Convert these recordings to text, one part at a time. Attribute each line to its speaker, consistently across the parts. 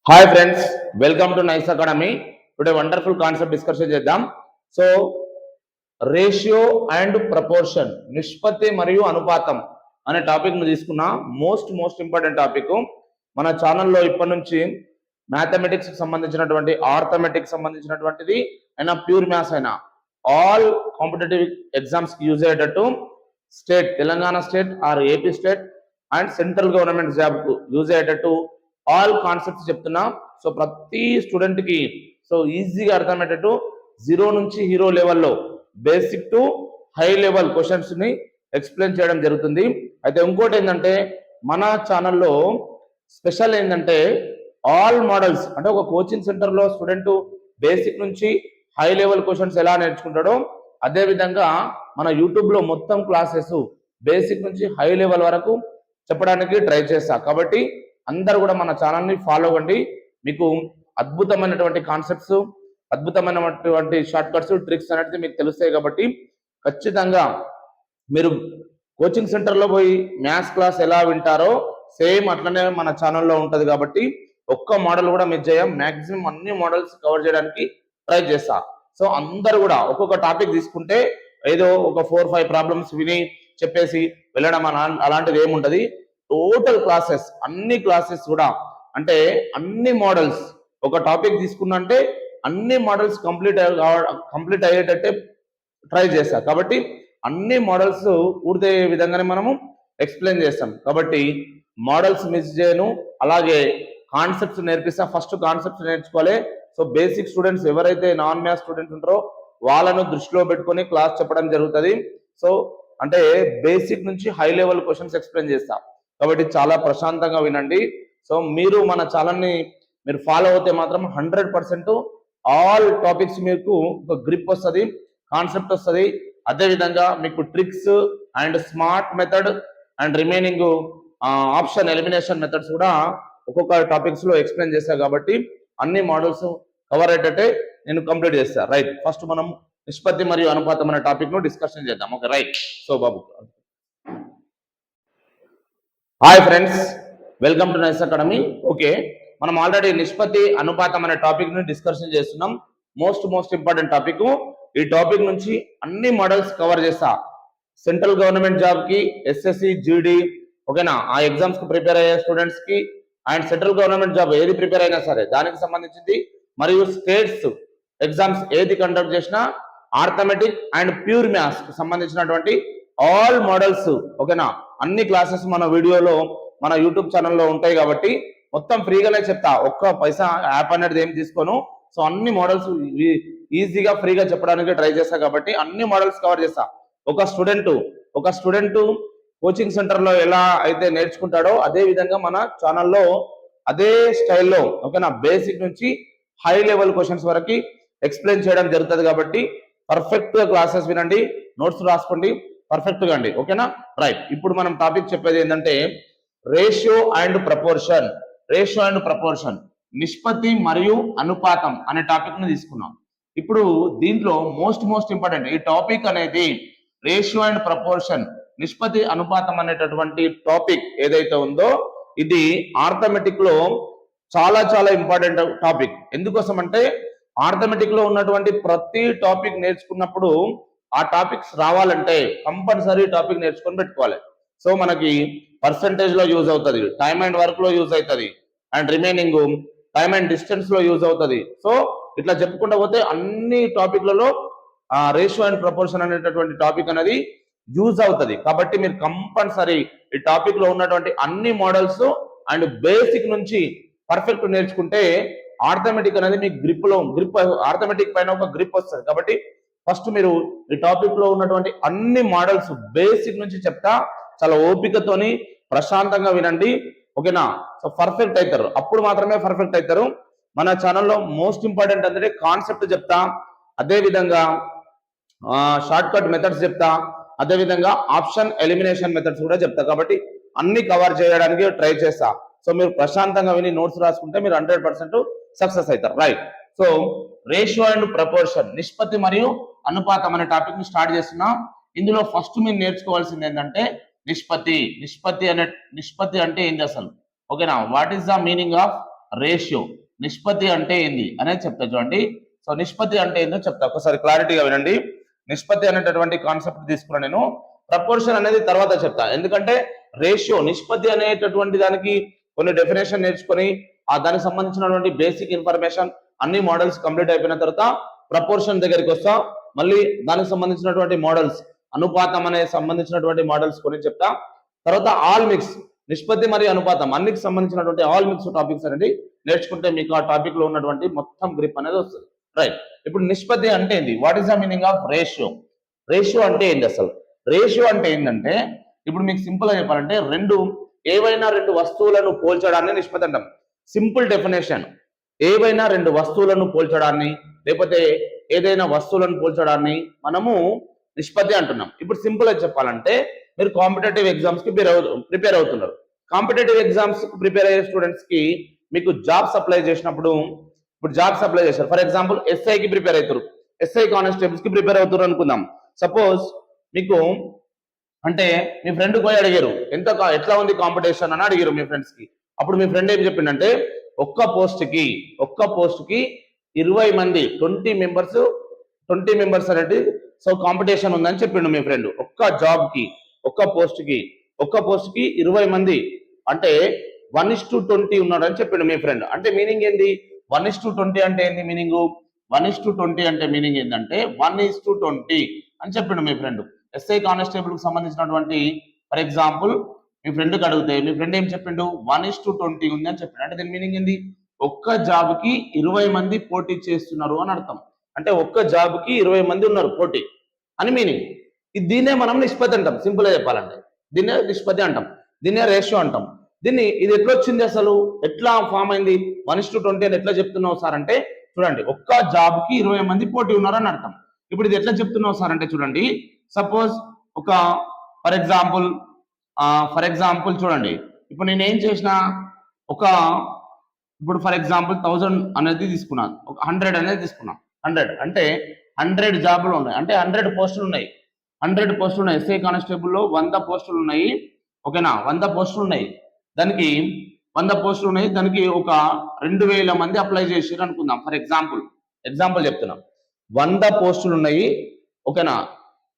Speaker 1: Hi friends, welcome to nice academy. Today wonderful concept discussion చేద్దాం. So ratio and proportion, నిష్పత్తి మరియు అనుపాతం అనే topic ను తీసుకున్నా. Most important topic. మన ఛానల్లో ఇప్పటి నుంచి మ్యాథమెటిక్స్ సంబంధించినటువంటి, ఆర్థమెటిక్స్ సంబంధించినటువంటిది అయినా, ప్యూర్ మ్యాథ్స్ అయినా ఆల్ కాంపిటేటివ్ ఎగ్జామ్స్ కి యూజ్ అయ్యేటట్టు state, Telangana state or AP state and central government job కు యూజ్ అయ్యేటట్టు ఆల్ కాన్సెప్ట్స్ చెప్తున్నా. సో ప్రతి స్టూడెంట్ కి సో ఈజీగా అర్థమయ్యేటట్టు జీరో నుంచి హీరో లెవెల్లో basic to high level questions ని ఎక్స్ప్లెయిన్ చేయడం జరుగుతుంది. అయితే ఇంకోటి ఏంటంటే, మన ఛానల్లో స్పెషల్ ఏంటంటే ఆల్ మోడల్స్, అంటే ఒక కోచింగ్ సెంటర్ లో స్టూడెంట్ బేసిక్ నుంచి హై లెవెల్ క్వశ్చన్స్ ఎలా నేర్చుకుంటాడో అదే విధంగా మన యూట్యూబ్ లో మొత్తం క్లాసెస్ బేసిక్ నుంచి హై లెవెల్ వరకు చెప్పడానికి ట్రై చేస్తా. కాబట్టి అందరూ కూడా మన ఛానల్ని ఫాలో అవ్వండి. మీకు అద్భుతమైనటువంటి కాన్సెప్ట్స్, అద్భుతమైనటువంటి షార్ట్ కట్స్, ట్రిక్స్ అనేది మీకు తెలుస్తాయి. కాబట్టి ఖచ్చితంగా మీరు కోచింగ్ సెంటర్లో పోయి మ్యాథ్స్ క్లాస్ ఎలా వింటారో సేమ్ అట్లనే మన ఛానల్లో ఉంటుంది. కాబట్టి ఒక్క మోడల్ కూడా మిస్ చేయం. మ్యాక్సిమం అన్ని మోడల్స్ కవర్ చేయడానికి ట్రై చేస్తా. సో అందరు కూడా ఒక్కొక్క టాపిక్ తీసుకుంటే ఏదో ఒక 4-5 ప్రాబ్లమ్స్ విని చెప్పేసి వెళ్ళడం అలాంటిది ఏముంటది. టోటల్ క్లాసెస్, అన్ని క్లాసెస్ కూడా, అంటే అన్ని మోడల్స్ ఒక టాపిక్ తీసుకున్నంటే అన్ని మోడల్స్ కంప్లీట్ అయ్యేటట్టే ట్రై చేస్తా. కాబట్టి అన్ని మోడల్స్ పూర్తయ్యే విధంగానే మనము ఎక్స్ప్లెయిన్ చేస్తాం. కాబట్టి మోడల్స్ మిస్ చేయను, అలాగే కాన్సెప్ట్స్ నేర్పిస్తా. ఫస్ట్ కాన్సెప్ట్స్ నేర్చుకోవాలి. సో బేసిక్ స్టూడెంట్స్ ఎవరైతే నాన్ మ్యాథ్స్ స్టూడెంట్స్ ఉంటారో వాళ్ళను దృష్టిలో పెట్టుకొని క్లాస్ చెప్పడం జరుగుతుంది. సో అంటే బేసిక్ నుంచి హై లెవెల్ క్వశ్చన్స్ ఎక్స్ప్లెయిన్ చేస్తా. కాబట్టి చాలా ప్రశాంతంగా వినండి. సో మీరు మన ఛానల్ని మీరు ఫాలో అవుతే మాత్రం 100% ఆల్ టాపిక్స్ మీకు ఒక గ్రిప్ వస్తుంది, కాన్సెప్ట్ వస్తుంది. అదేవిధంగా మీకు tricks and smart method and remaining option elimination methods కూడా ఒక్కొక్క టాపిక్స్ లో ఎక్స్ప్లెయిన్ చేస్తా. కాబట్టి అన్ని మోడల్స్ కవర్ అయ్యేటట్టే నేను కంప్లీట్ చేస్తా. రైట్, ఫస్ట్ మనం నిష్పత్తి మరియు అనుపాతం అనే టాపిక్ ను డిస్కషన్ చేద్దాం. Okay, right. So Babu, hi friends, welcome to nice academy. Okay, మనం ఆల్రెడీ నిష్పత్తి అనుపాతం అనే టాపిక్ ని డిస్కషన్ చేస్తున్నాం. Most important topic. ఈ టాపిక్ నుంచి అన్ని మోడల్స్ కవర్ చేస్తా. సెంట్రల్ గవర్నమెంట్ జాబ్ కి, ఎస్ఎస్సి, జీడీ, ఓకేనా, ఆ ఎగ్జామ్స్ కి ప్రిపేర్ అయ్యే స్టూడెంట్స్ కి అండ్ సెంట్రల్ గవర్నమెంట్ జాబ్ ఏది ప్రిపేర్ అయినా సరే దానికి సంబంధించింది, మరియు స్టేట్స్ ఎగ్జామ్స్ ఏది కండక్ట్ చేసినా ఆర్థమెటిక్ అండ్ ప్యూర్ మ్యాథ్స్ కి సంబంధించినటువంటి ఆల్ మోడల్స్, ఓకేనా, అన్ని క్లాసెస్ మన వీడియోలో మన యూట్యూబ్ ఛానల్లో ఉంటాయి. కాబట్టి మొత్తం ఫ్రీగానే చెప్తా, ఒక్క పైసా యాప్ అనేది ఏం తీసుకోను. సో అన్ని మోడల్స్ ఈజీగా ఫ్రీగా చెప్పడానికి ట్రై చేస్తా. కాబట్టి అన్ని మోడల్స్ కవర్ చేస్తా. ఒక స్టూడెంట్ కోచింగ్ సెంటర్ లో ఎలా అయితే నేర్చుకుంటాడో అదే విధంగా మన ఛానల్లో అదే స్టైల్లో, ఓకేనా, బేసిక్ నుంచి హై లెవెల్ క్వశ్చన్స్ వరకు ఎక్స్ప్లెయిన్ చేయడం జరుగుతుంది. కాబట్టి పర్ఫెక్ట్ గా క్లాసెస్ వినండి, నోట్స్ రాసుకోండి, పర్ఫెక్ట్ గా అండి. ఓకేనా, రైట్. ఇప్పుడు మనం టాపిక్ చెప్పేది ఏంటంటే రేషియో అండ్ ప్రపోర్షన్, నిష్పత్తి మరియు అనుపాతం అనే టాపిక్ ను తీసుకున్నాం. ఇప్పుడు దీంట్లో మోస్ట్ ఇంపార్టెంట్ ఈ టాపిక్ అనేది రేషియో అండ్ ప్రపోర్షన్, నిష్పత్తి అనుపాతం అనేటటువంటి టాపిక్ ఏదైతే ఉందో ఇది ఆర్థమెటిక్ లో చాలా ఇంపార్టెంట్ టాపిక్. ఎందుకోసం అంటే ఆర్థమెటిక్ లో ఉన్నటువంటి ప్రతి టాపిక్ నేర్చుకున్నప్పుడు ఆ టాపిక్స్ రావాలంటే కంపల్సరీ టాపిక్ నేర్చుకొని పెట్టుకోవాలి. సో మనకి పర్సంటేజ్ లో యూజ్ అవుతుంది, టైమ్ అండ్ వర్క్ లో యూజ్ అవుతుంది, and remaining time and distance లో యూజ్ అవుతుంది. సో ఇట్లా చెప్పుకుంటూ పోతే అన్ని టాపిక్లలో రేషియో అండ్ ప్రపోర్షన్ అనేటటువంటి టాపిక్ అనేది యూజ్ అవుతుంది. కాబట్టి మీరు కంపల్సరీ ఈ టాపిక్ లో ఉన్నటువంటి అన్ని మోడల్స్ అండ్ బేసిక్ నుంచి పర్ఫెక్ట్ నేర్చుకుంటే ఆర్థమెటిక్ అనేది మీకు గ్రిప్ ఆర్థమెటిక్ పైన ఒక గ్రిప్ వస్తుంది. కాబట్టి ఫస్ట్ మీరు ఈ టాపిక్ లో ఉన్నటువంటి అన్ని మోడల్స్ బేసిక్ నుంచి చెప్తా, చాలా ఓపికతోని ప్రశాంతంగా వినండి. ఓకేనా, సో పర్ఫెక్ట్ అవుతారు, అప్పుడు మాత్రమే పర్ఫెక్ట్ అవుతారు. మన ఛానల్లో మోస్ట్ ఇంపార్టెంట్ అంటే కాన్సెప్ట్ చెప్తా, అదే విధంగా షార్ట్ కట్ మెథడ్స్ చెప్తా, అదే విధంగా ఆప్షన్ ఎలిమినేషన్ మెథడ్స్ కూడా చెప్తా. కాబట్టి అన్ని కవర్ చేయడానికి ట్రై చేస్తా. సో మీరు ప్రశాంతంగా విని నోట్స్ రాసుకుంటే మీరు 100% సక్సెస్ అవుతారు. Right. So ratio and proportion, నిష్పత్తి మరియు అనుపాతం అనే టాపిక్ ని స్టార్ట్ చేస్తున్నా. ఇందులో ఫస్ట్ మీరు నేర్చుకోవాల్సింది ఏంటంటే నిష్పత్తి అంటే ఏంటి అసలు, ఓకేనా, what is the meaning of ratio. నిష్పత్తి అంటే ఏంది అనేది చెప్తా చూడండి. సో నిష్పత్తి అంటే ఏందో చెప్తా, ఒకసారి క్లారిటీగా వినండి. నిష్పత్తి అనేటటువంటి కాన్సెప్ట్ తీసుకున్నా నేను. ప్రపోర్షన్ అనేది తర్వాత చెప్తా, ఎందుకంటే రేషియో నిష్పత్తి అనేటటువంటి దానికి కొన్ని డెఫినేషన్ నేర్చుకొని దానికి సంబంధించినటువంటి బేసిక్ ఇన్ఫర్మేషన్ అన్ని మోడల్స్ కంప్లీట్ అయిపోయిన తర్వాత ప్రపోర్షన్ దగ్గరికి వస్తా. మళ్ళీ దానికి సంబంధించినటువంటి మోడల్స్, అనుపాతం అనే సంబంధించినటువంటి మోడల్స్ కొన్ని చెప్తా. తర్వాత ఆల్ మిక్స్, నిష్పత్తి మరియు అనుపాతం అన్నికి సంబంధించినటువంటి ఆల్ మిక్స్ టాపిక్స్ అనేది నేర్చుకుంటే మీకు ఆ టాపిక్ లో ఉన్నటువంటి మొత్తం గ్రిప్ అనేది వస్తుంది. రైట్, ఇప్పుడు నిష్పత్తి అంటే ఏంది, what is the meaning of ratio? Ratio అంటే ఏంది అసలు? రేషియో అంటే ఏంటంటే, ఇప్పుడు మీకు సింపుల్ గా చెప్పాలంటే ఏవైనా రెండు వస్తువులను పోల్చడాన్ని నిష్పత్తి అంటాం. సింపుల్ డెఫినేషన్, ఏవైనా రెండు వస్తువులను పోల్చడాన్ని లేకపోతే ఏదైనా వస్తువులను పోల్చడాన్ని మనము నిష్పత్తి అంటున్నాం. ఇప్పుడు సింపుల్ గా చెప్పాలంటే, మీరు కాంపిటేటివ్ ఎగ్జామ్స్ కి ప్రిపేర్ అవుతున్నారు. కాంపిటేటివ్ ఎగ్జామ్స్ ప్రిపేర్ అయ్యే స్టూడెంట్స్ కి మీకు జాబ్స్ అప్లై చేసినప్పుడు, ఇప్పుడు జాబ్స్ అప్లై చేశారు, ఫర్ ఎగ్జాంపుల్ ఎస్ఐకి ప్రిపేర్ అవుతారు, ఎస్ఐ కానిస్టేబుల్స్ కి ప్రిపేర్ అవుతారు అనుకుందాం. సపోజ్ మీకు అంటే మీ ఫ్రెండ్ పోయి అడిగారు, ఎట్లా ఉంది కాంపిటీషన్ అని అడిగారు మీ ఫ్రెండ్స్ కి. అప్పుడు మీ ఫ్రెండ్ ఏం చెప్పిండంటే, ఒక్క పోస్ట్ కి 20 మంది 20 మెంబర్స్ అనేది సో కాంపిటీషన్ ఉందని చెప్పిండు మీ ఫ్రెండ్. ఒక్క జాబ్ కి ఒక్క పోస్ట్ కి 20 మంది అంటే 1:20 ఉన్నారని చెప్పిండు మీ ఫ్రెండ్. అంటే మీనింగ్ ఏంది? 1:20 అంటే ఏంది మీనింగ్? 1:20 అంటే మీనింగ్ ఏంటంటే 1:20 అని చెప్పిండు మీ ఫ్రెండ్. ఎస్ఐ కానిస్టేబుల్ కి సంబంధించినటువంటి ఫర్ ఎగ్జాంపుల్ మీ ఫ్రెండ్కి అడిగితే మీ ఫ్రెండ్ ఏం చెప్పిండు? 1:20 ఉంది అని చెప్పిండు. అంటే దీని మీనింగ్ ఏంది? ఒక్క జాబ్ కి 20 మంది పోటీ చేస్తున్నారు అని అర్థం. అంటే ఒక్క జాబ్ కి 20 మంది ఉన్నారు పోటీ అని మీనింగ్. దీన్నే మనం నిష్పత్తి అంటాం. సింపుల్ గా చెప్పాలంటే దీన్నే నిష్పత్తి అంటాం, దీన్నే రేషియో అంటాం. ఇది ఎట్లా వచ్చింది అసలు, ఎట్లా ఫామ్ అయింది? 1:20 అని ఎట్లా చెప్తున్నావు సార్ అంటే, చూడండి, ఒక్క జాబ్ కి 20 మంది పోటీ ఉన్నారని అర్థం. ఇప్పుడు ఇది ఎట్లా చెప్తున్నావు సార్ అంటే, చూడండి, సపోజ్ ఒక ఫర్ ఎగ్జాంపుల్ చూడండి, ఇప్పుడు నేను ఏం చేసిన, ఇప్పుడు ఫర్ ఎగ్జాంపుల్ 1000 అనేది తీసుకున్నాను, ఒక 100 అనేది తీసుకున్నాను. 100 అంటే 100 జాబులు ఉన్నాయి, అంటే 100 పోస్టులు ఉన్నాయి. 100 పోస్టులు ఉన్నాయి. ఎస్ఐ కానిస్టేబుల్లో 100 పోస్టులు ఉన్నాయి. ఓకేనా, 100 పోస్టులు ఉన్నాయి. దానికి 100 పోస్టులు ఉన్నాయి. దానికి ఒక 2000 మంది అప్లై చేసారు అనుకుందాం. ఫర్ ఎగ్జాంపుల్ చెప్తున్నాం. 100 పోస్టులు ఉన్నాయి. ఓకేనా,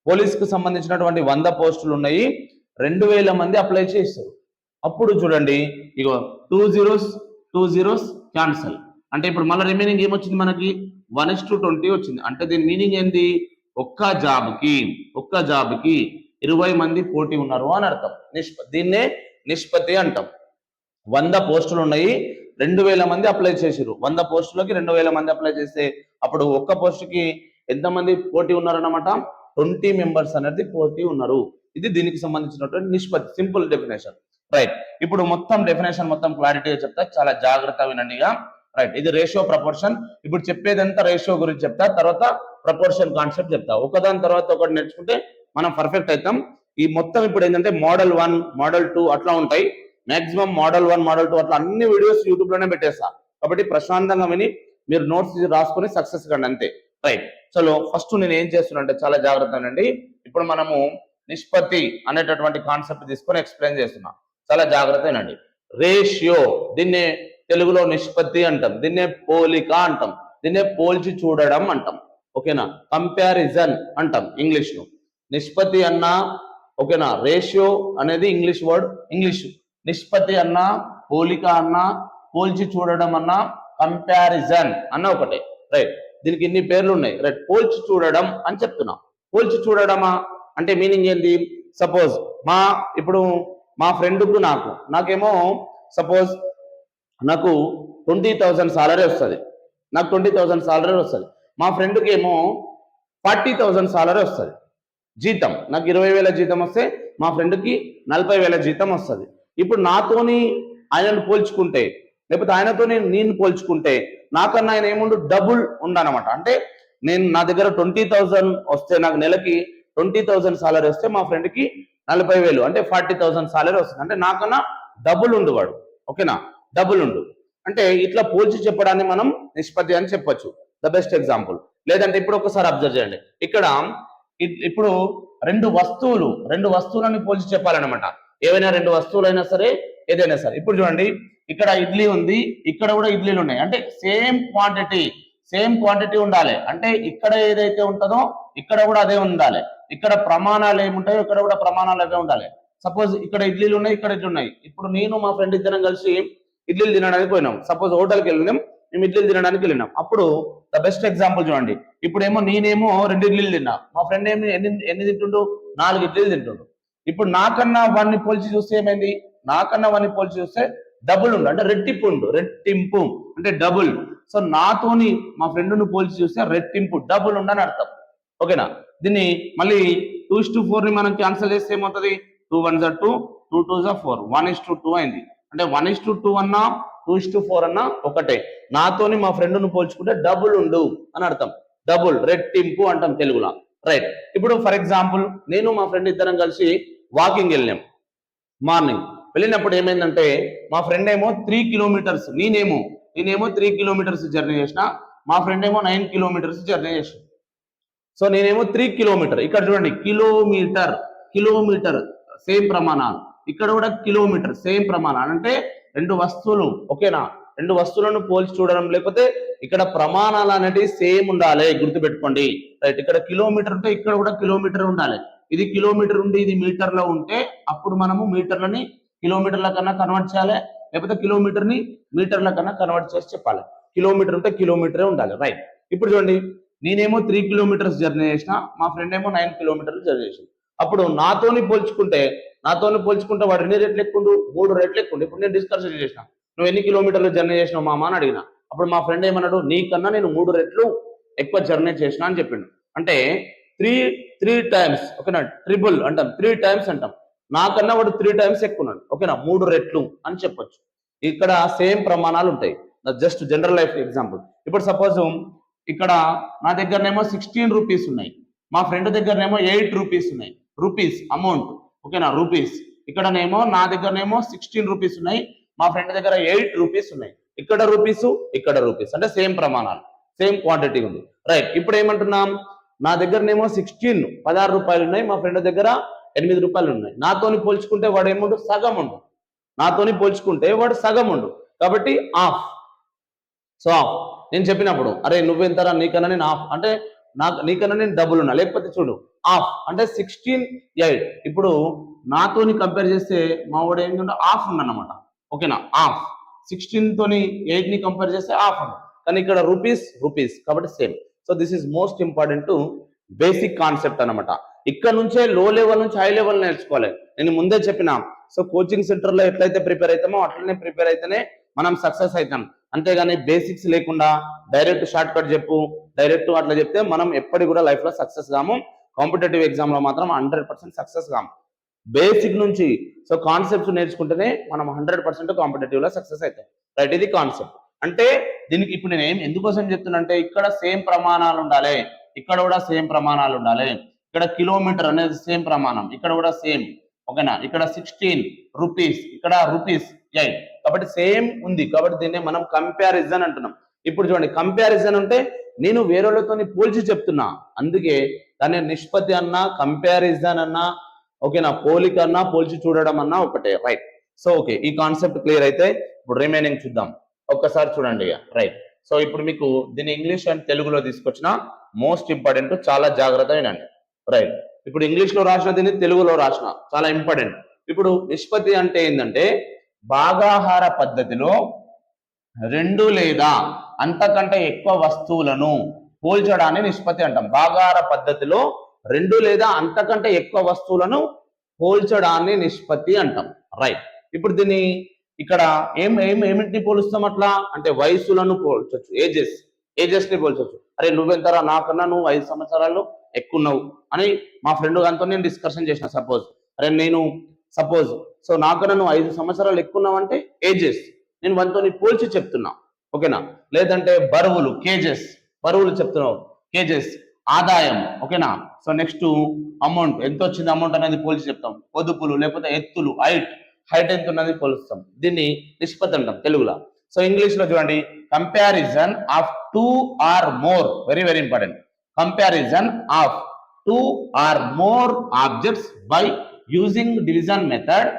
Speaker 1: పోలీస్కి సంబంధించినటువంటి 100 పోస్టులు ఉన్నాయి. 2000 మంది అప్లై చేస్తారు. అప్పుడు చూడండి, ఇగో 2 zeros క్యాన్సల్. అంటే ఇప్పుడు మళ్ళీ రిమైనింగ్ ఏమొచ్చింది మనకి? 1:20 వచ్చింది. అంటే దీని మీనింగ్ ఏంది? ఒక్క జాబ్కి 20 మంది పోటీ ఉన్నారు అని అర్థం. దీన్నే నిష్పత్తి అంటాం. 100 పోస్టులు ఉన్నాయి, 2000 మంది అప్లై చేసారు. 100 పోస్టులకి 2000 మంది అప్లై చేస్తే అప్పుడు ఒక్క పోస్టుకి ఎంతమంది పోటీ ఉన్నారన్నమాట? 20 మెంబర్స్ అనేది పోటీ ఉన్నారు. ఇది దీనికి సంబంధించినటువంటి నిష్పత్తి, సింపుల్ డెఫినేషన్. రైట్, ఇప్పుడు మొత్తం డెఫినేషన్ మొత్తం క్లారిటీగా చెప్తా, చాలా జాగ్రత్తగా వినండి. రైట్, ఇది రేషియో ప్రపోర్షన్. ఇప్పుడు చెప్పేదంతా రేషియో గురించి చెప్తా, తర్వాత ప్రపోర్షన్ కాన్సెప్ట్ చెప్తా. ఒకదాని తర్వాత ఒకటి నేర్చుకుంటే మనం పర్ఫెక్ట్ అవుతాం. ఈ మొత్తం ఇప్పుడు ఏంటంటే మోడల్ 1, మోడల్ 2 అట్లా ఉంటాయి. మాక్సిమం మోడల్ 1, మోడల్ 2 అట్లా అన్ని వీడియోస్ యూట్యూబ్ లోనే పెట్టేస్తా. కాబట్టి ప్రశాంతంగా విని మీరు నోట్స్ రాసుకొని సక్సెస్ కండి, అంతే. రైట్, చలో ఫస్ట్ నేను ఏం చేస్తున్నా అంటే, చాలా జాగ్రత్తగా, ఇప్పుడు మనము నిష్పత్తి అనేటటువంటి కాన్సెప్ట్ తీసుకొని ఎక్స్ప్లెయిన్ చేస్తున్నా. చాలా జాగ్రత్తగా వినండి. రేషియో, దీన్నే తెలుగులో నిష్పత్తి అంటాం, దీన్నే పోలిక అంటాం, దీన్నే పోల్చి చూడడం అంటాం. ఓకేనా, కంపారిజన్ అంటాం ఇంగ్లీష్ లో. నిష్పత్తి అన్నా ఓకేనా, రేషియో అనేది ఇంగ్లీష్ వర్డ్, ఇంగ్లీష్. నిష్పత్తి అన్నా, పోలిక అన్నా, పోల్చి చూడడం అన్నా, కంపారిజన్ అన్న ఒకటే. రైట్, దీనికి ఇన్ని పేర్లు ఉన్నాయి. రైట్, పోల్చి చూడడం అని చెప్తున్నా. పోల్చి చూడడమా అంటే మీనింగ్ ఏంది? సపోజ్ ఇప్పుడు మా ఫ్రెండ్కు నాకేమో సపోజ్ నాకు 20,000 సాలరీ వస్తుంది. నాకు 20,000 సాలరీ వస్తుంది. మా ఫ్రెండ్కి ఏమో 40,000 సాలరీ వస్తుంది జీతం. నాకు 20,000 జీతం వస్తే మా ఫ్రెండ్కి 40,000 జీతం వస్తుంది. ఇప్పుడు నాతోని ఆయనను పోల్చుకుంటే, లేకపోతే ఆయనతోని నేను పోల్చుకుంటే, నాకన్నా ఆయన ఏముండు డబుల్ ఉండనమాట. అంటే నా దగ్గర 20,000 వస్తే, నాకు నెలకి 20,000 సాలరీ వస్తే మా ఫ్రెండ్కి 40,000 అంటే 40,000 సాలరీ వస్తుంది. అంటే నాకన్నా డబుల్ ఉండు వాడు. ఓకేనా, డబుల్ ఉండు. అంటే ఇట్లా పోల్చి చెప్పడాన్ని మనం నిష్పత్తి అని చెప్పొచ్చు. The best example. లేదంటే ఇప్పుడు ఒకసారి అబ్జర్వ్ చేయండి, ఇక్కడ ఇప్పుడు రెండు వస్తువులను పోల్చి చెప్పాలన్నమాట. ఏవైనా రెండు వస్తువులైనా సరే, ఏదైనా సరే. ఇప్పుడు చూడండి, ఇక్కడ ఇడ్లీ ఉంది, ఇక్కడ కూడా ఇడ్లీలు ఉన్నాయి, అంటే సేమ్ క్వాంటిటీ ఉండాలి. అంటే ఇక్కడ ఏదైతే ఉంటుందో ఇక్కడ కూడా అదే ఉండాలి. ఇక్కడ ప్రమాణాలు ఏముంటాయో ఇక్కడ కూడా ప్రమాణాలు అవే ఉండాలి. సపోజ్ ఇక్కడ ఇడ్లీలు ఉన్నాయి, ఇక్కడ ఇడ్లీ ఉన్నాయి. ఇప్పుడు నేను మా ఫ్రెండ్ ఇద్దరం కలిసి ఇడ్లీలు తినడానికి పోయినాం. సపోజ్ హోటల్కి వెళ్ళినాం, మేము ఇడ్లీలు తినడానికి వెళ్ళినాం. అప్పుడు ద బెస్ట్ ఎగ్జాంపుల్ చూడండి. ఇప్పుడేమో నేనేమో 2 ఇడ్లీలు తిన్నా, మా ఫ్రెండ్ ఏమో ఎన్ని తింటుండు, 4 ఇడ్లీలు తింటుండు. ఇప్పుడు నాకన్నా వాడిని పోల్చి చూస్తే ఏమైంది, నాకన్నా వాడిని పోల్చి చూస్తే డబుల్ ఉండు, అంటే రెట్టింపు అంటే డబుల్. సో నాతోని మా ఫ్రెండ్ను పోల్చి చూస్తే రెట్టింపు డబుల్ ఉండని అర్థం. ఓకేనా? దీన్ని మళ్ళీ 2:4 ని మనం క్యాన్సిల్ చేస్తే ఏమవుతుంది, 2 1s are 2, 2 2s are 4, 1:2 అయింది. అంటే 1:2 అన్నా 2:4 అన్నా ఒకటే. నాతోని మా ఫ్రెండ్ను పోల్చుకుంటే డబుల్ ఉండు అని అర్థం. డబుల్ రెట్టింపు అంటాం తెలుగులో. రైట్. ఇప్పుడు ఫర్ ఎగ్జాంపుల్ నేను మా ఫ్రెండ్ ఇద్దరం కలిసి వాకింగ్ వెళ్ళాం. మార్నింగ్ వెళ్ళినప్పుడు ఏమైందంటే మా ఫ్రెండ్ ఏమో 3 కిలోమీటర్స్, నేనేమో 3 కిలోమీటర్స్ జర్నీ చేసిన, మా ఫ్రెండ్ ఏమో 9 కిలోమీటర్స్ జర్నీ చేసిన. సో నేనేమో 3 కిలోమీటర్, ఇక్కడ చూడండి కిలోమీటర్ సేమ్ ప్రమాణాలు, ఇక్కడ కూడా కిలోమీటర్ సేమ్ ప్రమాణాలు. అంటే 2 వస్తువులు, ఓకేనా, 2 వస్తువులను పోల్చి చూడడం, లేకపోతే ఇక్కడ ప్రమాణాలు అనేటివి సేమ్ ఉండాలి, గుర్తుపెట్టుకోండి. రైట్. ఇక్కడ కిలోమీటర్ ఉంటే ఇక్కడ కూడా కిలోమీటర్ ఉండాలి. ఇది కిలోమీటర్ ఉండి ఇది మీటర్లో ఉంటే అప్పుడు మనము మీటర్లని కిలోమీటర్ల కన్నా కన్వర్ట్ చేయాలి, లేకపోతే కిలోమీటర్ని మీటర్ల కన్నా కన్వర్ట్ చేసి చెప్పాలి. కిలోమీటర్ ఉంటే కిలోమీటరే ఉండాలి. రైట్. ఇప్పుడు చూడండి, నేనేమో 3 కిలోమీటర్స్ జర్నీ చేసిన, మా ఫ్రెండ్ ఏమో 9 కిలోమీటర్స్ జర్నీ చేసిన. అప్పుడు నాతోని పోల్చుకుంటే వాడు ఎన్ని రెట్లు ఎక్కుండు, 3 రెట్లు ఎక్కుండు. ఇప్పుడు నేను డిస్కషన్ చేసిన, నువ్వు ఎన్ని కిలోమీటర్లు జర్నీ చేసినావు మామ అని అడిగిన. అప్పుడు మా ఫ్రెండ్ ఏమన్నాడు, నీకన్నా నేను 3 రెట్లు ఎక్కువ జర్నీ చేసిన అని చెప్పిండు. అంటే త్రీ టైమ్స్, ఓకేనా, ట్రిపుల్ అంటాం, 3 టైమ్స్ అంటాం. నాకన్నా వాడు 3 టైమ్స్ ఎక్కువ ఉన్నాడు, ఓకేనా, 3 రెట్లు అని చెప్పొచ్చు. ఇక్కడ సేమ్ ప్రమాణాలు ఉంటాయి. Just general life example. ఇప్పుడు సపోజ్ ఇక్కడ నా దగ్గరనేమో 16 రూపీస్ ఉన్నాయి, మా ఫ్రెండ్ దగ్గరనేమో 8 రూపీస్ ఉన్నాయి. రూపీస్ అమౌంట్, ఓకేనా, రూపీస్. ఇక్కడనేమో నా దగ్గరనేమో 16 రూపీస్ ఉన్నాయి, మా ఫ్రెండ్ దగ్గర 8 రూపీస్ ఉన్నాయి. ఇక్కడ రూపీస్ అంటే సేమ్ ప్రమాణాలు, సేమ్ క్వాంటిటీ ఉంది. రైట్. ఇప్పుడు ఏమంటున్నాం, నా దగ్గరనేమో 16 రూపాయలు ఉన్నాయి, మా ఫ్రెండ్ దగ్గర 8 రూపాయలు ఉన్నాయి. నాతోని పోల్చుకుంటే వాడు ఏముండు, సగం ఉండు. కాబట్టి ఆఫ్. So of. నేను చెప్పినప్పుడు అరే నువ్వెంతరా, నీకన్నా నేను ఆఫ్, అంటే నీకన్నా నేను డబుల్ ఉన్నా. లేకపోతే చూడు, ఆఫ్ అంటే 16 8. ఇప్పుడు నాతోని కంపేర్ చేస్తే మా వాడు ఏంటంటే ఆఫ్ ఉండనమాట, ఓకేనా. ఆఫ్ 16 తోని 8 ని కంపేర్ చేస్తే ఆఫ్ ఉంది. కానీ ఇక్కడ రూపీస్ కాబట్టి same. So this is most important to basic concept అనమాట. ఇక్కడ నుంచే లో లెవెల్ నుంచి హై లెవెల్ నేర్చుకోవాలి. నేను ముందే చెప్పిన, సో కోచింగ్ సెంటర్ లో ఎట్లయితే ప్రిపేర్ అవుతామో అట్లనే ప్రిపేర్ అయితేనే మనం సక్సెస్ అవుతాం. అంతేగాని బేసిక్స్ లేకుండా డైరెక్ట్ షార్ట్ కట్ డైరెక్ట్ అట్లా చెప్తే మనం ఎప్పటికి కూడా లైఫ్ లో సక్సెస్ కాము. కాంపిటేటివ్ ఎగ్జామ్ లో మాత్రం 100% సక్సెస్ కాము. బేసిక్ నుంచి సో కాన్సెప్ట్స్ నేర్చుకుంటేనే మనం 100% కాంపిటేటివ్ లో సక్సెస్ అవుతాం. రైట్. ఇది కాన్సెప్ట్. అంటే దీనికి ఇప్పుడు నేను ఎందుకోసం చెప్తున్నా అంటే, ఇక్కడ సేమ్ ప్రమాణాలు ఉండాలి, ఇక్కడ కూడా సేమ్ ప్రమాణాలు ఉండాలి. ఇక్కడ కిలోమీటర్ అనేది సేమ్ ప్రమాణం, ఇక్కడ కూడా సేమ్, ఓకేనా. ఇక్కడ 16 రూపీస్, ఇక్కడ రూపీస్ 8, కాబట్టి సేమ్ ఉంది. కాబట్టి దీన్ని మనం కంపారిజన్ అంటున్నాం. ఇప్పుడు చూడండి, కంపారిజన్ అంటే నేను వేరేలతో పోల్చి చెప్తున్నా, అందుకే దాన్ని నిష్పత్తి అన్నా కంపారిజన్ అన్నా, ఓకేనా, పోలిక అన్నా పోల్చి చూడడం అన్నా ఒకటే. రైట్. సో ఓకే, ఈ కాన్సెప్ట్ క్లియర్ అయితే ఇప్పుడు రిమైనింగ్ చూద్దాం. ఒక్కసారి చూడండి ఇక. రైట్. సో ఇప్పుడు మీకు దీన్ని ఇంగ్లీష్ అండ్ తెలుగులో తీసుకొచ్చిన, మోస్ట్ ఇంపార్టెంట్, చాలా జాగ్రత్త వినండి. రైట్. ఇప్పుడు ఇంగ్లీష్ లో రాసిన దీన్ని తెలుగులో రాసిన, చాలా ఇంపార్టెంట్. ఇప్పుడు నిష్పత్తి అంటే ఏంటంటే, భాగాహార పద్ధతిలో 2 లేదా అంతకంటే ఎక్కువ వస్తువులను పోల్చడాన్ని నిష్పత్తి అంటాం. భాగాహార పద్ధతిలో 2 లేదా అంతకంటే ఎక్కువ వస్తువులను పోల్చడాన్ని నిష్పత్తి అంటాం. రైట్. ఇప్పుడు దీన్ని ఇక్కడ ఏమిటిని పోలుస్తాం అట్లా అంటే, వయసులను పోల్చొచ్చు, ఏజెస్ ని పోల్చొచ్చు. అరే నువ్వెంతరా, నాకన్నా నువ్వు 5 సంవత్సరాలు ఎక్కున్నావు అని మా ఫ్రెండ్ గారితో నేను డిస్కషన్ చేసిన. సపోజ్ అరే సో నాకన్నా నువ్వు 5 సంవత్సరాలు ఎక్కున్నావు అంటే ఏజెస్, నేను వాటితో పోల్చి చెప్తున్నా, ఓకేనా. లేదంటే బరువులు చెప్తున్నావు, కేజెస్. ఆదాయం, ఓకేనా. సో నెక్స్ట్ అమౌంట్, ఎంత వచ్చింది అమౌంట్ అనేది పోల్చి చెప్తాం. పొదుపులు లేకపోతే ఎత్తులు, హైట్ ఎంత ఉన్నది పోలుస్తాం. దీన్ని నిష్పత్తి అంటాం తెలుగులో. సో ఇంగ్లీష్ లో చూడండి, comparison of 2 or more, very very important. Comparison of 2 or more objects by using division method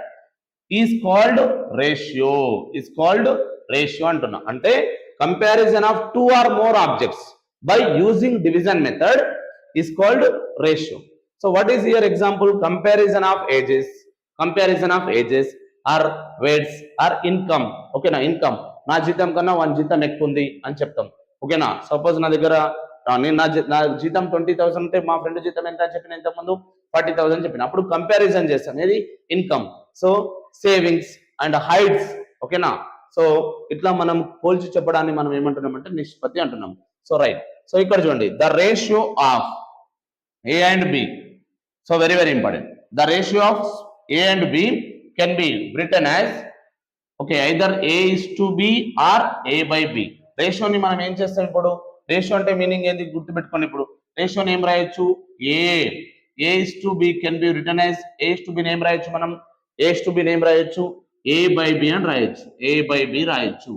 Speaker 1: is called ratio. Is called ratio అంటున్నా. అంటే comparison of two or more objects by using division method is called ratio. So what is here example? Comparison of ages or weights or income. ఓకేనా? Income, నా జీతం కన్నా 1 జీతం ఎక్కువ ఉంది అని చెప్తాం. ఓకేనా? సపోజ్ నా దగ్గర నా జీతం 20,000 ఉంటే మా ఫ్రెండ్ జీతం ఎంత అని చెప్పిన, ఇంతకుముందు 40,000 చెప్పిన. అప్పుడు కంపారిజన్ చేస్తాం. ఏది? Income. So savings and heights. ఓకేనా? సో ఇట్లా మనం పోల్చి చెప్పడాన్ని మనం ఏమంటున్నాం అంటే నిష్పత్తి అంటున్నాం. So right. సో ఇక్కడ చూడండి, the ratio of A and B. So very very important. The ratio of A and B can be written as, okay, either A is to B or A by B. Ratio ని మనం ఏం చేస్తాం ఇప్పుడు? Ratio అంటే meaning ఏంది గుర్తుపెట్టుకోండి. ఇప్పుడు రేషియోని ఏం రాయొచ్చు? A is to B can be written as, A is to B name రాయొచ్చు మనం. A is to B name రాయొచ్చు, A by B అని రాయొచ్చు. A by B రాయొచ్చు,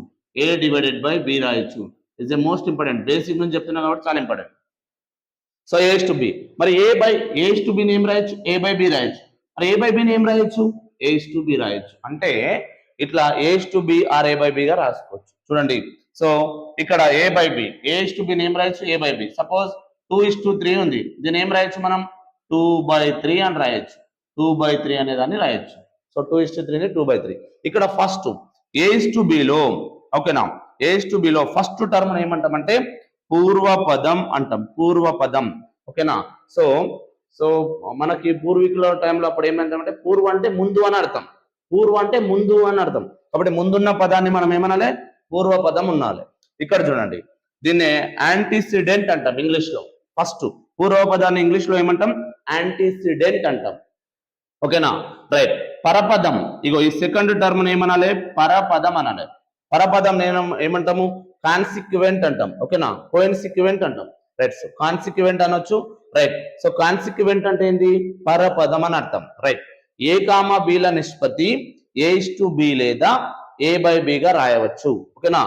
Speaker 1: A divided by B రాయొచ్చు. Is the most important. Basic నుంచి చెప్తున్నా కాబట్టి చాలా important. So A is to B. మరి A is to B name రాయొచ్చు, A by B రాయొచ్చు. మరి A by B నేమ్ రాయొచ్చు, A is to B రాయొచ్చు. అంటే ఇట్లా A is to B or A by B గా రాసుకోవచ్చు. చూడండి, సో ఇక్కడ A by B, A is to B name రాయొచ్చు, A by B. Suppose 2 is to 3 ఉంది, దీని ఏం రాయొచ్చు మనం? 2/3 అని రాయొచ్చు. 2/3 అనే దాన్ని రాయొచ్చు. సో 2 is to 3 ని 2/3. ఇక్కడ first A is to B లో, ఓకేనా, A is to B లో ఫస్ట్ టర్మ్ ఏమంటామంటే పూర్వపదం అంటాం. పూర్వపదం. ఓకేనా? సో మనకి పూర్వీకుల టైంలో అప్పుడు ఏమంటామంటే పూర్వ అంటే ముందు అని అర్థం. పూర్వ అంటే ముందు అని అర్థం. కాబట్టి ముందున్న పదాన్ని మనం ఏమనాలి? పూర్వపదం ఉన్నాలి. ఇక్కడ చూడండి, దీన్ని యాంటీసిడెంట్ అంటాం ఇంగ్లీష్ లో. ఫస్ట్ పూర్వపదాన్ని ఇంగ్లీష్ లో ఏమంటాం? యాంటీసిడెంట్ అంటాం. ఓకేనా? రైట్. పరపదం, ఇగో ఈ సెకండ్ టర్మ్ ఏమనాలి? పరపదం అనాలి. పరపదం నేను ఏమంటాము? కాన్సిక్వెంట్ అంటాం. ఓకేనా? కోయిన్సిక్వెంట్ అంటాం. రైట్. సో కాన్సిక్వెంట్ అనొచ్చు. రైట్. సో కాన్సిక్వెంట్ అంటే ఏంటి? పరపదం అని అర్థం. రైట్. A, B ల నిష్పత్తి A is to B లేదా A by B గా రాయవచ్చు. ఓకేనా?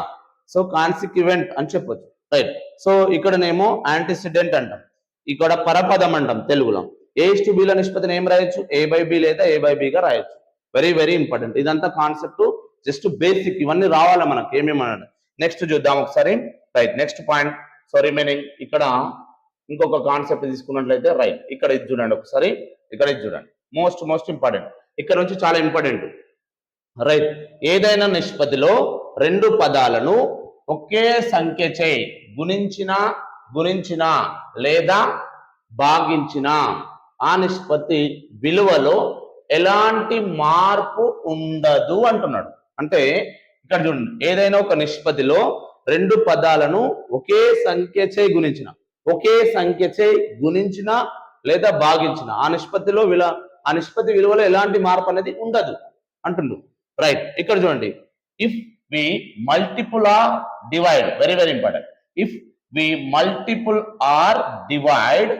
Speaker 1: సో కాన్సిక్వెంట్ అని చెప్పొచ్చు. రైట్. సో ఇక్కడనేమో యాంటిసిడెంట్ అంటాం, ఇక్కడ పరపదం అంటాం తెలుగులో. A is to B ల నిష్పత్తిని ఏం రాయొచ్చు? A by B లేదా A by B గా రాయొచ్చు. Very very important. ఇదంతా కాన్సెప్ట్ జస్ట్ బేసిక్. ఇవన్నీ రావాలి మనకి ఏమేమన్నా. నెక్స్ట్ చూద్దాం ఒకసారి. Right. Next point. So remaining ఇక్కడ ఇంకొక కాన్సెప్ట్ తీసుకున్నట్లయితే, రైట్, ఇక్కడ ఇది చూడండి ఒకసారి. ఇక్కడ ఇది చూడండి, మోస్ట్ ఇంపార్టెంట్. ఇక్కడ నుంచి చాలా ఇంపార్టెంట్. రైట్. ఏదైనా నిష్పత్తిలో రెండు పదాలను ఒకే సంఖ్యచే గుణించిన లేదా భాగించిన ఆ నిష్పత్తి విలువలో ఎలాంటి మార్పు ఉండదు అంటున్నాడు. అంటే ఇక్కడ చూడండి, ఏదైనా ఒక నిష్పత్తిలో రెండు పదాలను ఒకే సంఖ్యచే గుణించిన లేదా భాగించిన ఆ నిష్పత్తి విలువలో ఎలాంటి మార్పు అనేది ఉండదు అంటుండు. రైట్. ఇక్కడ చూడండి, if we multiple or divide, very very important, if we multiple or divide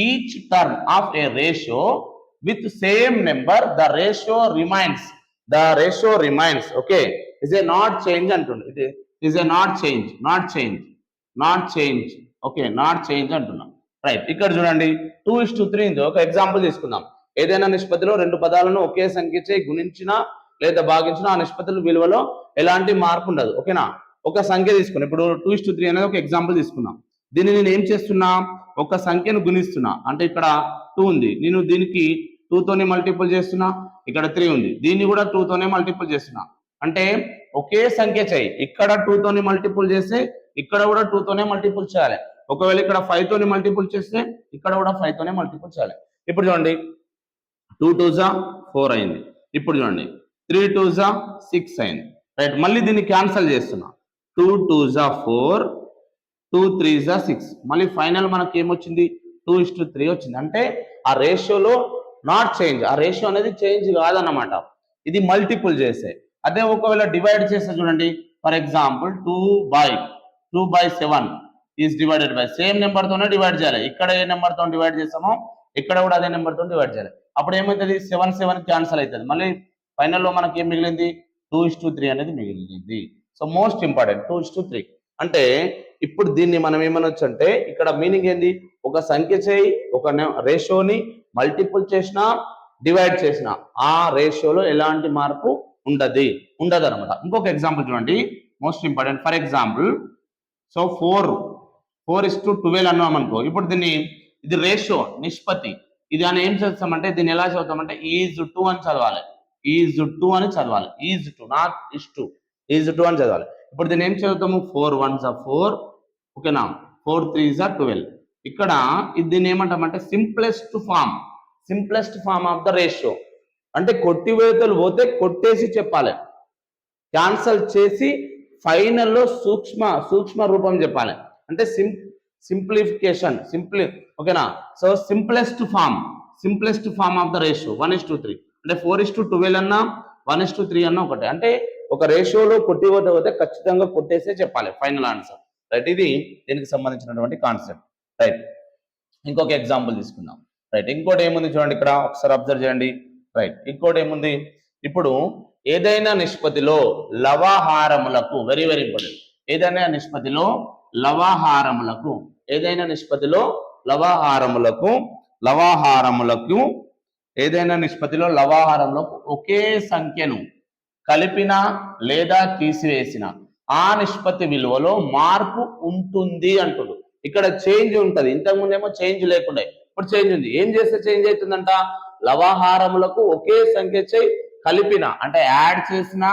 Speaker 1: each term of a ratio with same number, the ratio remains. Okay, is a not change అంటున్నా. it is a not change. Okay, not change అంటున్నా. Right. ఇక్కడ చూడండి 2:3 ఉంది. ఒక example తీసుకుందాం. ఏదైనా నిష్పత్తిలో రెండు పదాలను ఒకే సంఖ్యచే గుణించిన లేదా భాగించిన ఆ నిష్పత్తుల విలువలో ఎలాంటి మార్పు ఉండదు. ఓకేనా? ఒక సంఖ్య తీసుకున్నాం. ఇప్పుడు 2:3 అనేది ఒక ఎగ్జాంపుల్ తీసుకున్నాం. దీన్ని నేను ఏం చేస్తున్నా? ఒక సంఖ్యను గుణిస్తున్నా. అంటే ఇక్కడ 2 ఉంది, నేను దీనికి 2 తోనే మల్టిపుల్ చేస్తున్నా. ఇక్కడ 3 ఉంది, దీన్ని కూడా 2 తోనే మల్టిపుల్ చేస్తున్నా. అంటే ఒకే సంఖ్య చేయి. ఇక్కడ 2 తోనే మల్టిపుల్ చేస్తే ఇక్కడ కూడా 2 తోనే మల్టిపుల్ చేయాలి. ఒకవేళ ఇక్కడ 5 తోనే మల్టిపుల్ చేస్తే ఇక్కడ కూడా 5 తోనే మల్టిపుల్ చేయాలి. ఇప్పుడు చూడండి, 2 2 జా 4 అయింది. ఇప్పుడు చూడండి 3 2 జా 6 అయింది. రైట్. మళ్ళీ దీన్ని క్యాన్సల్ చేస్తున్నా. 2 2 జా 4, 2 3 జా 6. మళ్ళీ ఫైనల్ మనకి ఏమొచ్చింది? 2:3 వచ్చింది. అంటే ఆ రేషియోలో నాట్ చేంజ్. ఆ రేషియో అనేది చేంజ్ కాదన్నమాట. ఇది మల్టిపుల్ చేసే. అదే ఒకవేళ డివైడ్ చేస్తే చూడండి, for example 2/7 is divided by same number తోనే డివైడ్ చేయాలి. ఇక్కడ ఏ నెంబర్ తో డివైడ్ చేస్తామో ఇక్కడ కూడా అదే నెంబర్ తో డివైడ్ చేయాలి. అప్పుడు ఏమవుతుంది? 7 క్యాన్సల్ అవుతుంది. మళ్ళీ ఫైనల్లో మనకి ఏం మిగిలింది? 2:3 అనేది మిగిలింది. So most important 2:3. అంటే ఇప్పుడు దీన్ని మనం ఏమనొచ్చు అంటే, ఇక్కడ మీనింగ్ ఏంది? ఒక సంఖ్య చేయి, ఒక రేషియోని మల్టిపుల్ చేసినా డివైడ్ చేసినా ఆ రేషియోలో ఎలాంటి మార్పు ఉండదు అనమాట. ఇంకొక ఎగ్జాంపుల్ చూడండి, most important. For example, so 4:12 అన్నాం అనుకో. ఇప్పుడు ఇది రేషియో, నిష్పత్తి. ఇది అని ఏం చదువుతామంటే, దీన్ని ఎలా చదువుతామంటే ఈజ్ టు అని చదవాలి. ఈజ్ టు అని చదవాలి. Is to, not is to, is to అని చదవాలి. ఇప్పుడు దీన్ని ఏం చదువుతాము? 4 1s are 4, ఓకేనా, 4 3s are 12. ఇక్కడ దీన్ని ఏమంటామంటే simplest form of the ratio. అంటే కొట్టివేతలు పోతే కొట్టేసి చెప్పాలి, క్యాన్సల్ చేసి ఫైనల్లో సూక్ష్మ రూపం చెప్పాలి. అంటే సింప్లిఫికేషన్, ఓకేనా. So simplest form of the ratio 1:3. అంటే 4:12 అన్నా 1:3 అన్నా ఒకటే. అంటే ఒక రేషియోలో కొట్టివేత పోతే ఖచ్చితంగా కొట్టేసే చెప్పాలి ఫైనల్ ఆన్సర్. రైట్, ఇది దీనికి సంబంధించినటువంటి కాన్సెప్ట్. రైట్, ఇంకొక ఎగ్జాంపుల్ తీసుకుందాం. రైట్, ఇంకోటి ఏముంది చూడండి, ఇక్కడ ఒకసారి అబ్జర్వ్ చేయండి. రైట్, ఇంకోటి ఏముంది, ఇప్పుడు ఏదైనా నిష్పత్తిలో లవహారములకు, వెరీ వెరీ ఇంపార్టెంట్, ఏదైనా నిష్పత్తిలో లవహారములకు ఒకే సంఖ్యను కలిపిన లేదా తీసివేసిన ఆ నిష్పత్తి విలువలో మార్పు ఉంటుంది అంటుడు. ఇక్కడ చేంజ్ ఉంటది, ఇంతకుముందేమో చేంజ్ లేకుండా, ఇప్పుడు చేంజ్ ఉంది. ఏం చేస్తే చేంజ్ అవుతుందంట? లవహారములకు ఒకే సంఖ్య కలిపిన, అంటే యాడ్ చేసిన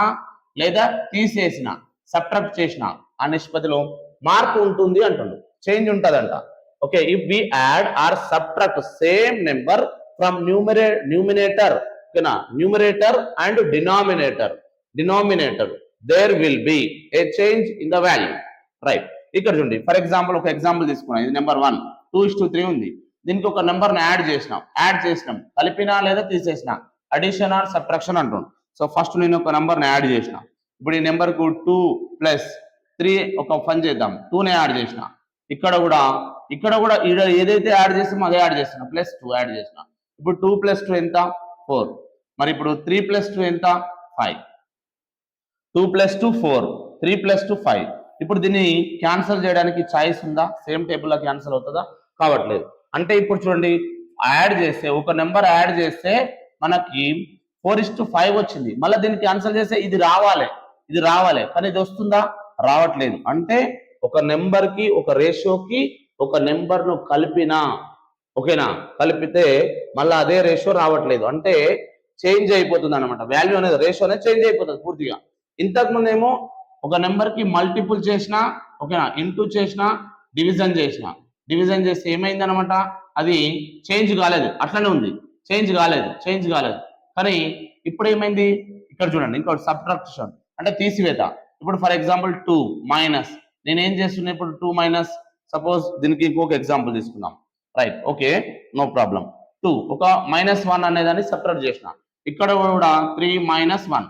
Speaker 1: లేదా తీసేసిన, సబ్ట్రాక్ట్ చేసిన ఆ నిష్పత్తిలో మార్పు ఉంటుంది అంటుండు, చేంజ్ ఉంటదంట. Okay, if we add or subtract same number from numerator, ఓకేనా, numerator and denominator there will be a change in the value. Right, ఇక్కడ చూడండి, ఫర్ ఎగ్జాంపుల్ ఒక ఎగ్జాంపుల్ తీసుకున్నాం. ఇది నెంబర్ 1 2:3 ఉంది. దీనికి ఒక నెంబర్ని యాడ్ చేసినాం, కలిపినా లేదా తీసేసిన, అడిషన్ ఆర్ సబ్ట్రాక్షన్ అంటుండు. సో ఫస్ట్ నేను ఒక నెంబర్ని యాడ్ చేసిన. ఇప్పుడు ఈ నెంబర్కు 2 + 3 ఒక పని చేద్దాం, 2ని యాడ్ చేసిన. ఇక్కడ కూడా ఏదైతే యాడ్ చేస్తామో అదే యాడ్ చేస్తున్నా, +2 యాడ్ చేసిన. ఇప్పుడు 2 + 2 ఎంత? 4. మరి ఇప్పుడు 3 + 2 ఎంత? 5. 2 + 2 4, 3 + 2 5. ఇప్పుడు దీన్ని క్యాన్సల్ చేయడానికి ఛాయిస్ ఉందా? సేమ్ టేబుల్లో క్యాన్సల్ అవుతుందా? కావట్లేదు. అంటే ఇప్పుడు చూడండి, ఒక నెంబర్ యాడ్ చేస్తే మనకి 4:5 వచ్చింది. మళ్ళీ దీన్ని క్యాన్సల్ చేస్తే ఇది రావాలి, కానీ ఇది వస్తుందా? రావట్లేదు. అంటే ఒక నెంబర్కి, ఒక రేషియోకి ఒక నెంబర్ను కలిపినా, ఓకేనా, కలిపితే మళ్ళీ అదే రేషియో రావట్లేదు. అంటే చేంజ్ అయిపోతుంది అనమాట, వాల్యూ అనేది, రేషియో అనేది చేంజ్ అయిపోతుంది పూర్తిగా. ఇంతకుముందు ఏమో ఒక నెంబర్కి మల్టిపుల్ చేసినా, ఓకేనా, ఇంటూ చేసినా, డివిజన్ చేస్తే ఏమైంది అనమాట, అది చేంజ్ కాలేదు, అట్లనే ఉంది, చేంజ్ కాలేదు. కానీ ఇప్పుడు ఏమైంది, ఇక్కడ చూడండి, ఇంకోటి సబ్ట్రాక్షన్ అంటే తీసివేత. ఇప్పుడు ఫర్ ఎగ్జాంపుల్ 2 మైనస్, నేనేం చేస్తున్నా ఇప్పుడు 2 మైనస్, సపోజ్ దీనికి ఇంకొక ఎగ్జాంపుల్ తీసుకుందాం. Right, okay, no problem. 2 ఒక -1 అనేదాన్ని సబ్ట్రాక్ట్ చేసిన. ఇక్కడ కూడా 3 -1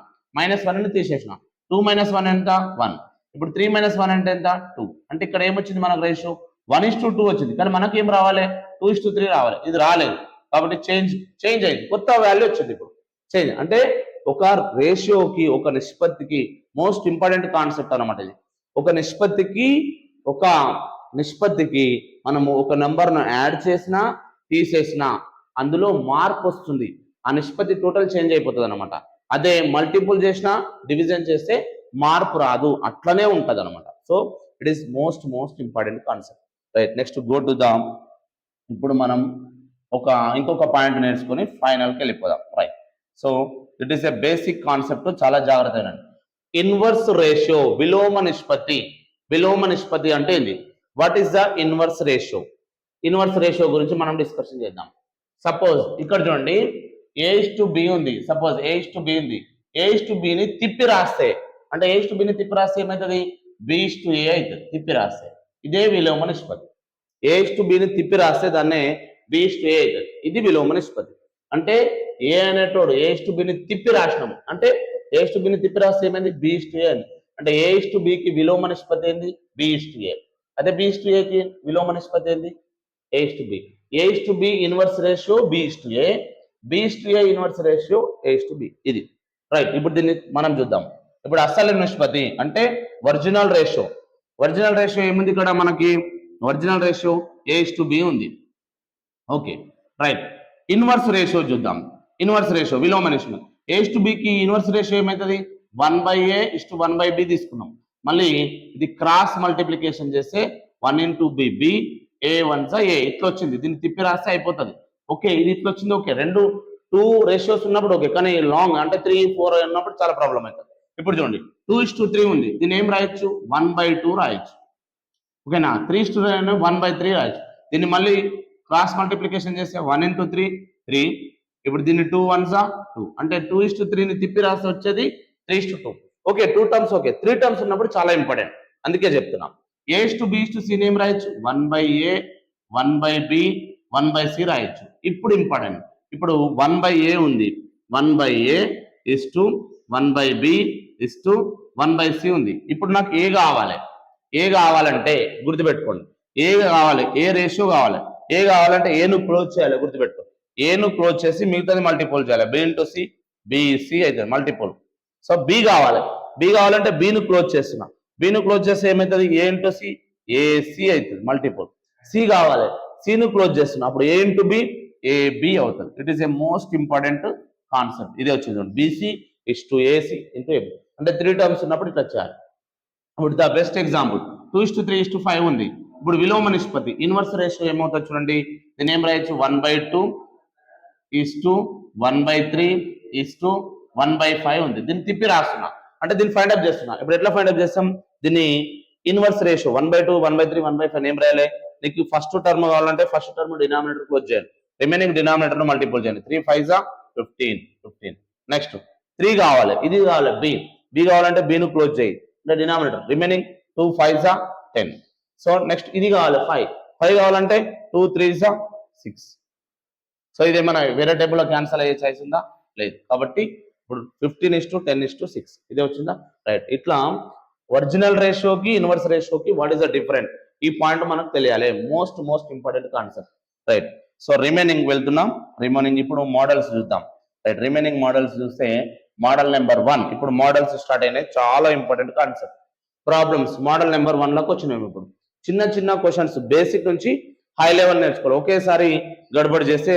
Speaker 1: అని తీసేసిన. 2 - 1 ఎంత? 1. ఇప్పుడు 3 - 1 అంటే ఎంత? 2. అంటే ఇక్కడ ఏమొచ్చింది మనకు రేషియో? 1:2 వచ్చింది. కానీ మనకి ఏం రావాలి? 2:3 రావాలి. ఇది రాలేదు కాబట్టి చేంజ్ అయింది, కొత్త వాల్యూ వచ్చింది. ఇప్పుడు చేంజ్ అంటే ఒక రేషియోకి, ఒక నిష్పత్తికి మోస్ట్ ఇంపార్టెంట్ కాన్సెప్ట్ అనమాట ఇది. ఒక నిష్పత్తికి మనము ఒక నెంబర్ను యాడ్ చేసినా తీసేసినా అందులో మార్పు వస్తుంది, ఆ నిష్పత్తి టోటల్ చేంజ్ అయిపోతుంది అనమాట. అదే మల్టిపుల్ చేసినా, డివిజన్ చేస్తే మార్పు రాదు, అట్లనే ఉంటది అనమాట. So it is most important concept. Right, next go to the, ఇప్పుడు మనం ఇంకొక పాయింట్ నేర్చుకొని ఫైనల్కి వెళ్ళిపోదాం. Right, so it is a basic concept, చాలా జాగ్రత్తగా. ఇన్వర్స్ రేషియో, విలోమ నిష్పత్తి అంటే ఏంది? What is the inverse ratio గురించి మనం డిస్కషన్ చేద్దాం. సపోజ్ ఇక్కడ చూడండి, A:B ఉంది. సపోజ్ A:B ఉంది. A:B తిప్పి రాస్తే, అంటే A:B తిప్పి రాస్తే ఏమవుతుంది? B:A అవుతుంది తిప్పి రాస్తే. ఇదే విలోమ నిష్పత్తి. A:B తిప్పి రాస్తే దాన్నే B:A అవుతుంది. ఇది విలోమ నిష్పత్తి. అంటే ఏ అనేటోడు A:B తిప్పి రాసినాము, అంటే A:B తిప్పి రాస్తే ఏమైంది? B:A అని. అంటే A:B విలోమ నిష్పత్తి ఏంది? B:A. అదే B:A విలోమ నిష్పత్తి ఏంది? A:B. A:B inverse ratio B:A, B:A inverse ratio A:B. ఇది రైట్. ఇప్పుడు దీన్ని మనం చూద్దాం. ఇప్పుడు అసలు నిష్పత్తి అంటే ఒరిజినల్ రేషియో ఏముంది ఇక్కడ మనకి? ఒరిజినల్ రేషియో A:B ఉంది. Okay right. ఇన్వర్స్ రేషియో చూద్దాం. ఇన్వర్స్ రేషియో విలోమ నిష్పత్తి. A/Bకి ఇన్వర్స్ రేషియో ఏమవుతుంది 1/A/1/B తీసుకున్నాం. మళ్ళీ ఇది క్రాస్ మల్టిప్లికేషన్ చేస్తే 1 into B, B A 1 A ఇట్లా వచ్చింది. దీన్ని తిప్పి రాస్తే అయిపోతుంది. ఓకే, ఇది ఇట్లా వచ్చింది. ఓకే, రెండు 2 రేషియోస్ ఉన్నప్పుడు ఓకే, కానీ లాంగ్ అంటే 3, 4 ఉన్నప్పుడు చాలా ప్రాబ్లం అవుతుంది. ఇప్పుడు చూడండి 2:3 ఉంది. దీన్ని ఏం రాయొచ్చు 1/2 రాయొచ్చు. ఓకేనా, 3:2 1/3 రాయొచ్చు. దీన్ని మళ్ళీ క్రాస్ మల్టిప్లికేషన్ చేస్తే 1 into 3 3. ఇప్పుడు దీన్ని 2 1s 2 అంటే 2:3ని తిప్పి రాస్తే వచ్చేది 3:2. ఓకే, 2 టర్మ్స్ ఓకే, 3 టర్మ్స్ ఉన్నప్పుడు చాలా ఇంపార్టెంట్, అందుకే చెప్తున్నాం. A/B/C ఏం రాయొచ్చు 1/A 1/B 1/C రాయొచ్చు. ఇప్పుడు ఇంపార్టెంట్, ఇప్పుడు 1/A ఉంది, 1/A is to 1/B is to 1/C ఉంది. ఇప్పుడు నాకు ఏ కావాలి, ఏ కావాలంటే గుర్తుపెట్టుకోండి, ఏ కావాలి, ఏ రేషియో కావాలి. ఏ కావాలంటే ఏను క్లోజ్ చేయాలి, గుర్తుపెట్టుకోండి. ఏను క్లోజ్ చేసి మిగతాది మల్టిపుల్ చేయాలి. B into C BC అవుతుంది మల్టిపుల్. సో బి కావాలి, బి కావాలంటే బిను క్లోజ్ చేస్తున్నా. బిను క్లోజ్ చేస్తే ఏమవుతుంది A into C AC అవుతుంది మల్టిపుల్. సి కావాలి, సిను క్లోజ్ చేస్తున్నా, అప్పుడు A into B AB అవుతుంది. It is a most important concept. ఇదే వచ్చింది BC is to AC into AB అంటే 3 టర్మ్స్ ఉన్నప్పుడు ఇట్లా చేయాలి. ఇప్పుడు ద బెస్ట్ ఎగ్జాంపుల్ 2:3:5 ఉంది. ఇప్పుడు విలోమ నిష్పత్తి ఇన్వర్స్ రేషియో ఏమవుతుంది చూడండి. దీని ఏం రాయొచ్చు 1/2 is to 1/3 is to 1/5 ఉంది. దీన్ని తిప్పి రాస్తున్నా, అంటే దీన్ని ఫైండ్ అప్ చేస్తున్నా. ఇప్పుడు ఎట్లా ఫైండ్ అప్ చేస్తాం, దీన్ని ఇన్వర్స్ రేషియో 1/2 1/3 1/5 ఏం రాయాలి. నీకు ఫస్ట్ టర్మ్ కావాలంటే ఫస్ట్ టర్మ్ డినామినేటర్ క్లోజ్ చేయాలి, రిమైనింగ్ డినామినేటర్ ను మల్టిపుల్ చేయండి. 3 5s 15 15. నెక్స్ట్ 3 కావాలి, ఇది కావాలి బి కావాలంటే బి ను క్లోజ్ చేయి, అంటే denominator remaining 2 5s 10. So next ఇది కావాలి 5 కావాలంటే 2 3s 6. సో ఇది ఏమైనా వేరే టేబుల్లో క్యాన్సల్ అయ్యే ఛాయిస్ ఉందా, లేదు. కాబట్టి ఇప్పుడు 15:10:6 ఇదే వచ్చిందా, రైట్. ఇట్లా ఒరిజినల్ రేషియోకి ఇన్వర్స్ రేషియోకి వాట్ ఈస్ ద డిఫరెంట్, ఈ పాయింట్ మనకు తెలియాలి. Most important concept, right. So remaining వెళ్తున్నాం. రిమైనింగ్ ఇప్పుడు మోడల్స్ చూద్దాం, రైట్. రిమైనింగ్ మోడల్స్ చూస్తే మోడల్ నెంబర్ 1 ఇప్పుడు మోడల్స్ స్టార్ట్ అయినాయి. చాలా important concept. Problems model number 1లోకి వచ్చినాయి. ఇప్పుడు చిన్న క్వశ్చన్స్ బేసిక్ నుంచి హై లెవెల్ నేర్చుకోవాలి. ఒకేసారి గడబడి చేస్తే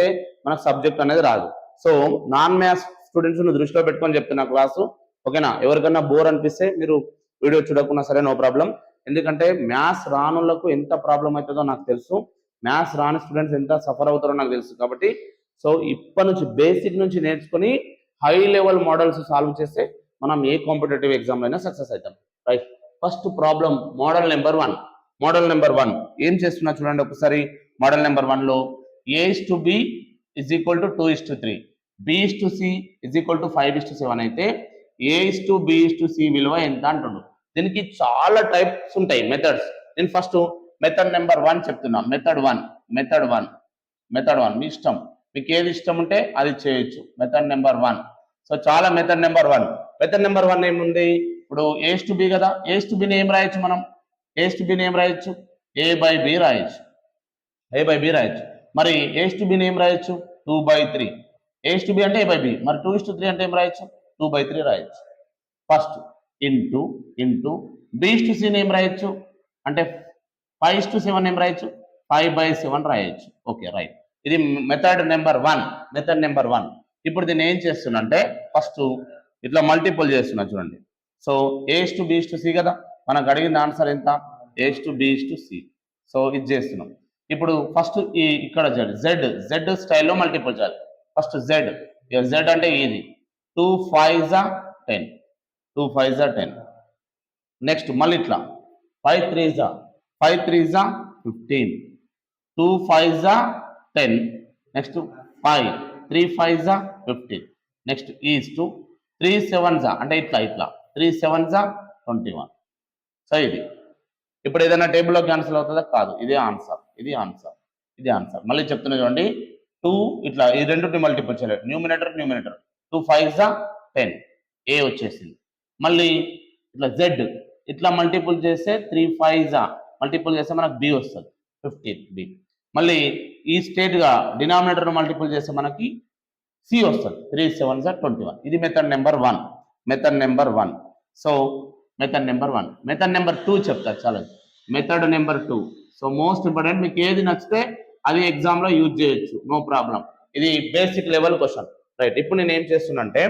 Speaker 1: మనకు సబ్జెక్ట్ అనేది రాదు. సో నాన్ మ్యాథ్స్ స్టూడెంట్స్ ను దృష్టిలో పెట్టుకొని చెప్తున్నా క్లాసు, ఓకేనా. ఎవరికైనా బోర్ అనిపిస్తే మీరు వీడియో చూడకున్నా సరే నో ప్రాబ్లం. ఎందుకంటే మ్యాథ్స్ రానులకు ఎంత ప్రాబ్లం అవుతుందో నాకు తెలుసు, మ్యాథ్స్ రాని స్టూడెంట్స్ ఎంత సఫర్ అవుతారో నాకు తెలుసు. కాబట్టి సో ఇప్పటి నుంచి బేసిక్ నుంచి నేర్చుకొని హై లెవెల్ మోడల్స్ సాల్వ్ చేస్తే మనం ఏ కాంపిటేటివ్ ఎగ్జామ్ అయినా సక్సెస్ అవుతాం, right. First problem model number 1. Model number 1 ఏం చేస్తున్నా చూడండి ఒకసారి. మోడల్ నెంబర్ 1లో A/B is equal to 2:3, B/C is equal to 5:7 అయితే A/B/C విలువ ఎంత అంటుండు. దీనికి చాలా టైప్స్ ఉంటాయి మెథడ్స్. నేను ఫస్ట్ మెథడ్ నెంబర్ 1 చెప్తున్నా. మెథడ్ 1 మీ ఇష్టం, మీకు ఏది ఇష్టం ఉంటే అది చేయొచ్చు. Method number 1. సో చాలా మెథడ్ నెంబర్ 1 ఏముంది, ఇప్పుడు A/B కదా, A/Bని ఏం రాయొచ్చు మనం, A/Bని ఏం రాయొచ్చు A/B రాయొచ్చు, మరి A/Bని ఏం రాయొచ్చు 2/3. A/B అంటే A/B, మరి 2:3 అంటే ఏం రాయొచ్చు 2/3 రాయొచ్చు ఫస్ట్. ఇంటూ B/Cని ఏం రాయొచ్చు అంటే 5:7 ఏం రాయొచ్చు 5/7 రాయొచ్చు. Okay, right. ఇది మెథడ్ నెంబర్ 1. ఇప్పుడు దీన్ని ఏం చేస్తున్నా అంటే ఫస్ట్ ఇట్లా మల్టిపుల్ చేస్తున్నా చూడండి. సో A/B/C కదా, మనకు అడిగిన ఆన్సర్ ఎంత A/B/C. సో ఇది చేస్తున్నాం. ఇప్పుడు ఫస్ట్ ఇక్కడ జెడ్ స్టైల్లో మల్టిపుల్ చేయాలి. ఫస్ట్ జెడ్ అంటే ఇది 2 5s 10. నెక్స్ట్ మళ్ళీ ఇట్లా 5 3s 15. 2 5s 10. Next 5 3 5s 15. Next is to 3 7s అంటే ఇట్లా 3 7s 21. సో ఇది ఇప్పుడు ఏదైనా టేబుల్లో క్యాన్సిల్ అవుతుందా, కాదు. ఇది ఆన్సర్. మళ్ళీ చెప్తున్నా చూడండి. 2 ఇట్లా ఈ రెండుని మల్టిపుల్ చేయాలి, న్యూమినేటర్ 2 5s 10 ఏ వచ్చేసింది. మళ్ళీ ఇట్లా జెడ్ ఇట్లా మల్టిపుల్ చేస్తే 3 5s మల్టిపుల్ చేస్తే మనకు బి వస్తుంది 15 బి. మళ్ళీ ఈ స్టేట్ గా డినామినేటర్ మల్టిపుల్ చేస్తే మనకి సి వస్తుంది 3 7s 21. ఇది method number 1. So method number 1. Method number 2 చెప్తా చాలా. Method number 2 so most important. మీకు ఏది నచ్చితే అది ఎగ్జామ్ లో యూజ్ చేయొచ్చు, నో ప్రాబ్లం. ఇది బేసిక్ లెవెల్ క్వశ్చన్, రైట్. ఇప్పుడు నేను ఏం చేస్తున్నా అంటే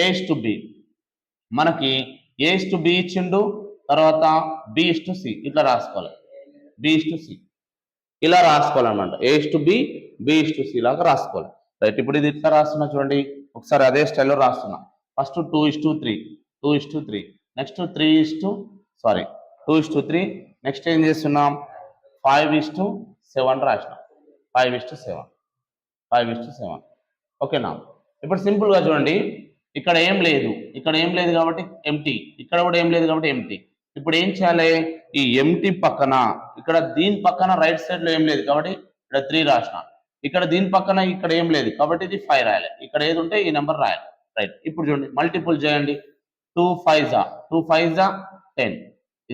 Speaker 1: ఏస్ టు బి, మనకి ఏస్ టు బి ఇచ్చిండు, తర్వాత బిస్ టు సి ఇట్లా రాసుకోవాలి. బిస్ టు సి ఇలా రాసుకోవాలన్నమాట. ఏస్ టు బి, బిస్ టు సి లాగా రాసుకోవాలి. రైట్, ఇప్పుడు ఇది ఇట్లా రాస్తున్నా చూడండి, ఒకసారి అదే స్టైల్లో రాస్తున్నా. ఫస్ట్ 2:3, 2:3, నెక్స్ట్ 2:3, నెక్స్ట్ ఏం చేస్తున్నాం 5:7 రాసినాం. 5:7 ఓకేనా. ఇప్పుడు సింపుల్గా చూడండి, ఇక్కడ ఏం లేదు కాబట్టి ఎంటీ, ఇక్కడ కూడా ఏం లేదు కాబట్టి ఎంటీ. ఇప్పుడు ఏం చేయాలి, ఈ ఎంటీ పక్కన ఇక్కడ దీని పక్కన రైట్ సైడ్ లో ఏం లేదు కాబట్టి ఇక్కడ 3 రాసిన, ఇక్కడ దీని పక్కన ఇక్కడ ఏం లేదు కాబట్టి ఇది 5 రాయాలి, ఇక్కడ ఏది ఉంటే ఈ నెంబర్ రాయాలి. రైట్, ఇప్పుడు చూడండి మల్టిపుల్ చేయండి. 2 5 10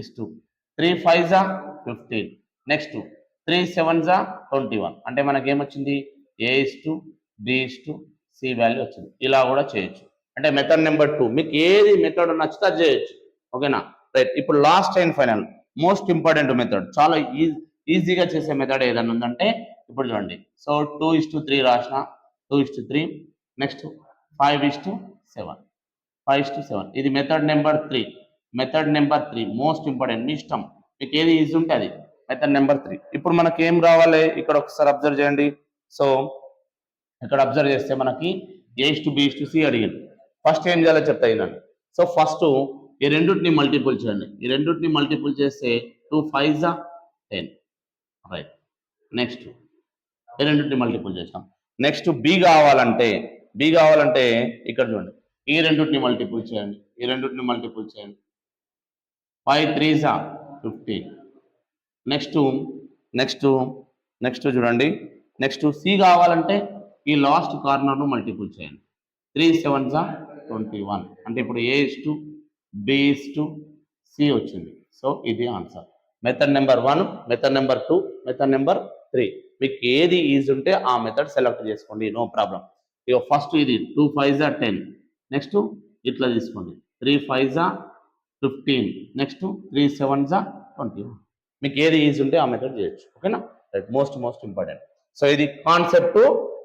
Speaker 1: is 2, 3 5 15, నెక్స్ట్ 3 7 21, అంటే మనకి ఏమొచ్చింది A:B:C వాల్యూ వచ్చింది. ఇలా కూడా చేయొచ్చు. అంటే మెథడ్ నెంబర్ 2, మీకు ఏది మెథడ్ నచ్చితే అది చేయొచ్చు. ఓకేనా. రైట్, ఇప్పుడు last and final most important method, చాలా ఈజీగా చేసే మెథడ్ ఏదైనా ఉందంటే ఇప్పుడు చూడండి. సో 2:3 రాసిన, 2:3, నెక్స్ట్ 5:7, ఇది మెథడ్ నెంబర్ 3. మోస్ట్ ఇంపార్టెంట్, మీ ఇష్టం, మీకు ఏది ఈజీ ఉంటే అది మెథడ్ నెంబర్ 3. ఇప్పుడు మనకి ఏం రావాలి, ఇక్కడ ఒకసారి అబ్జర్వ్ చేయండి. సో ఇక్కడ అబ్జర్వ్ చేస్తే మనకి A:B:C అడిగింది. ఫస్ట్ ఏం చేయాలో చెప్తా వినండి. సో ఫస్ట్ ఈ రెండుటిని మల్టిపుల్ చేయండి. ఈ రెండుటిని మల్టిపుల్ చేస్తే 2 5 10. రైట్, నెక్స్ట్ ఈ రెండుటిని మల్టిపుల్ చేసాం. నెక్స్ట్ బి కావాలంటే ఇక్కడ చూడండి, ఈ రెండుటిని మల్టిపుల్ చేయండి. 5 3 15. నెక్స్ట్ చూడండి, నెక్స్ట్ సి కావాలంటే ఈ లాస్ట్ కార్నర్ను మల్టిపుల్ చేయండి. 3 7 21, అంటే ఇప్పుడు A:B:C వచ్చింది. సో ఇది answer. Method number 1, method number 2, method number 3, మీకు ఏది ఈజీ ఉంటే ఆ మెథడ్ సెలెక్ట్ చేసుకోండి, నో ప్రాబ్లం. ఇక ఫస్ట్ ఇది 2 5 10, నెక్స్ట్ ఇట్లా తీసుకోండి 3 5 15, నెక్స్ట్ 3 7 21, మీకు ఏది ఈజీ ఉంటే ఆ మెథడ్ చేయొచ్చు. ఓకేనా. Right, most important. సో ఇది కాన్సెప్ట్.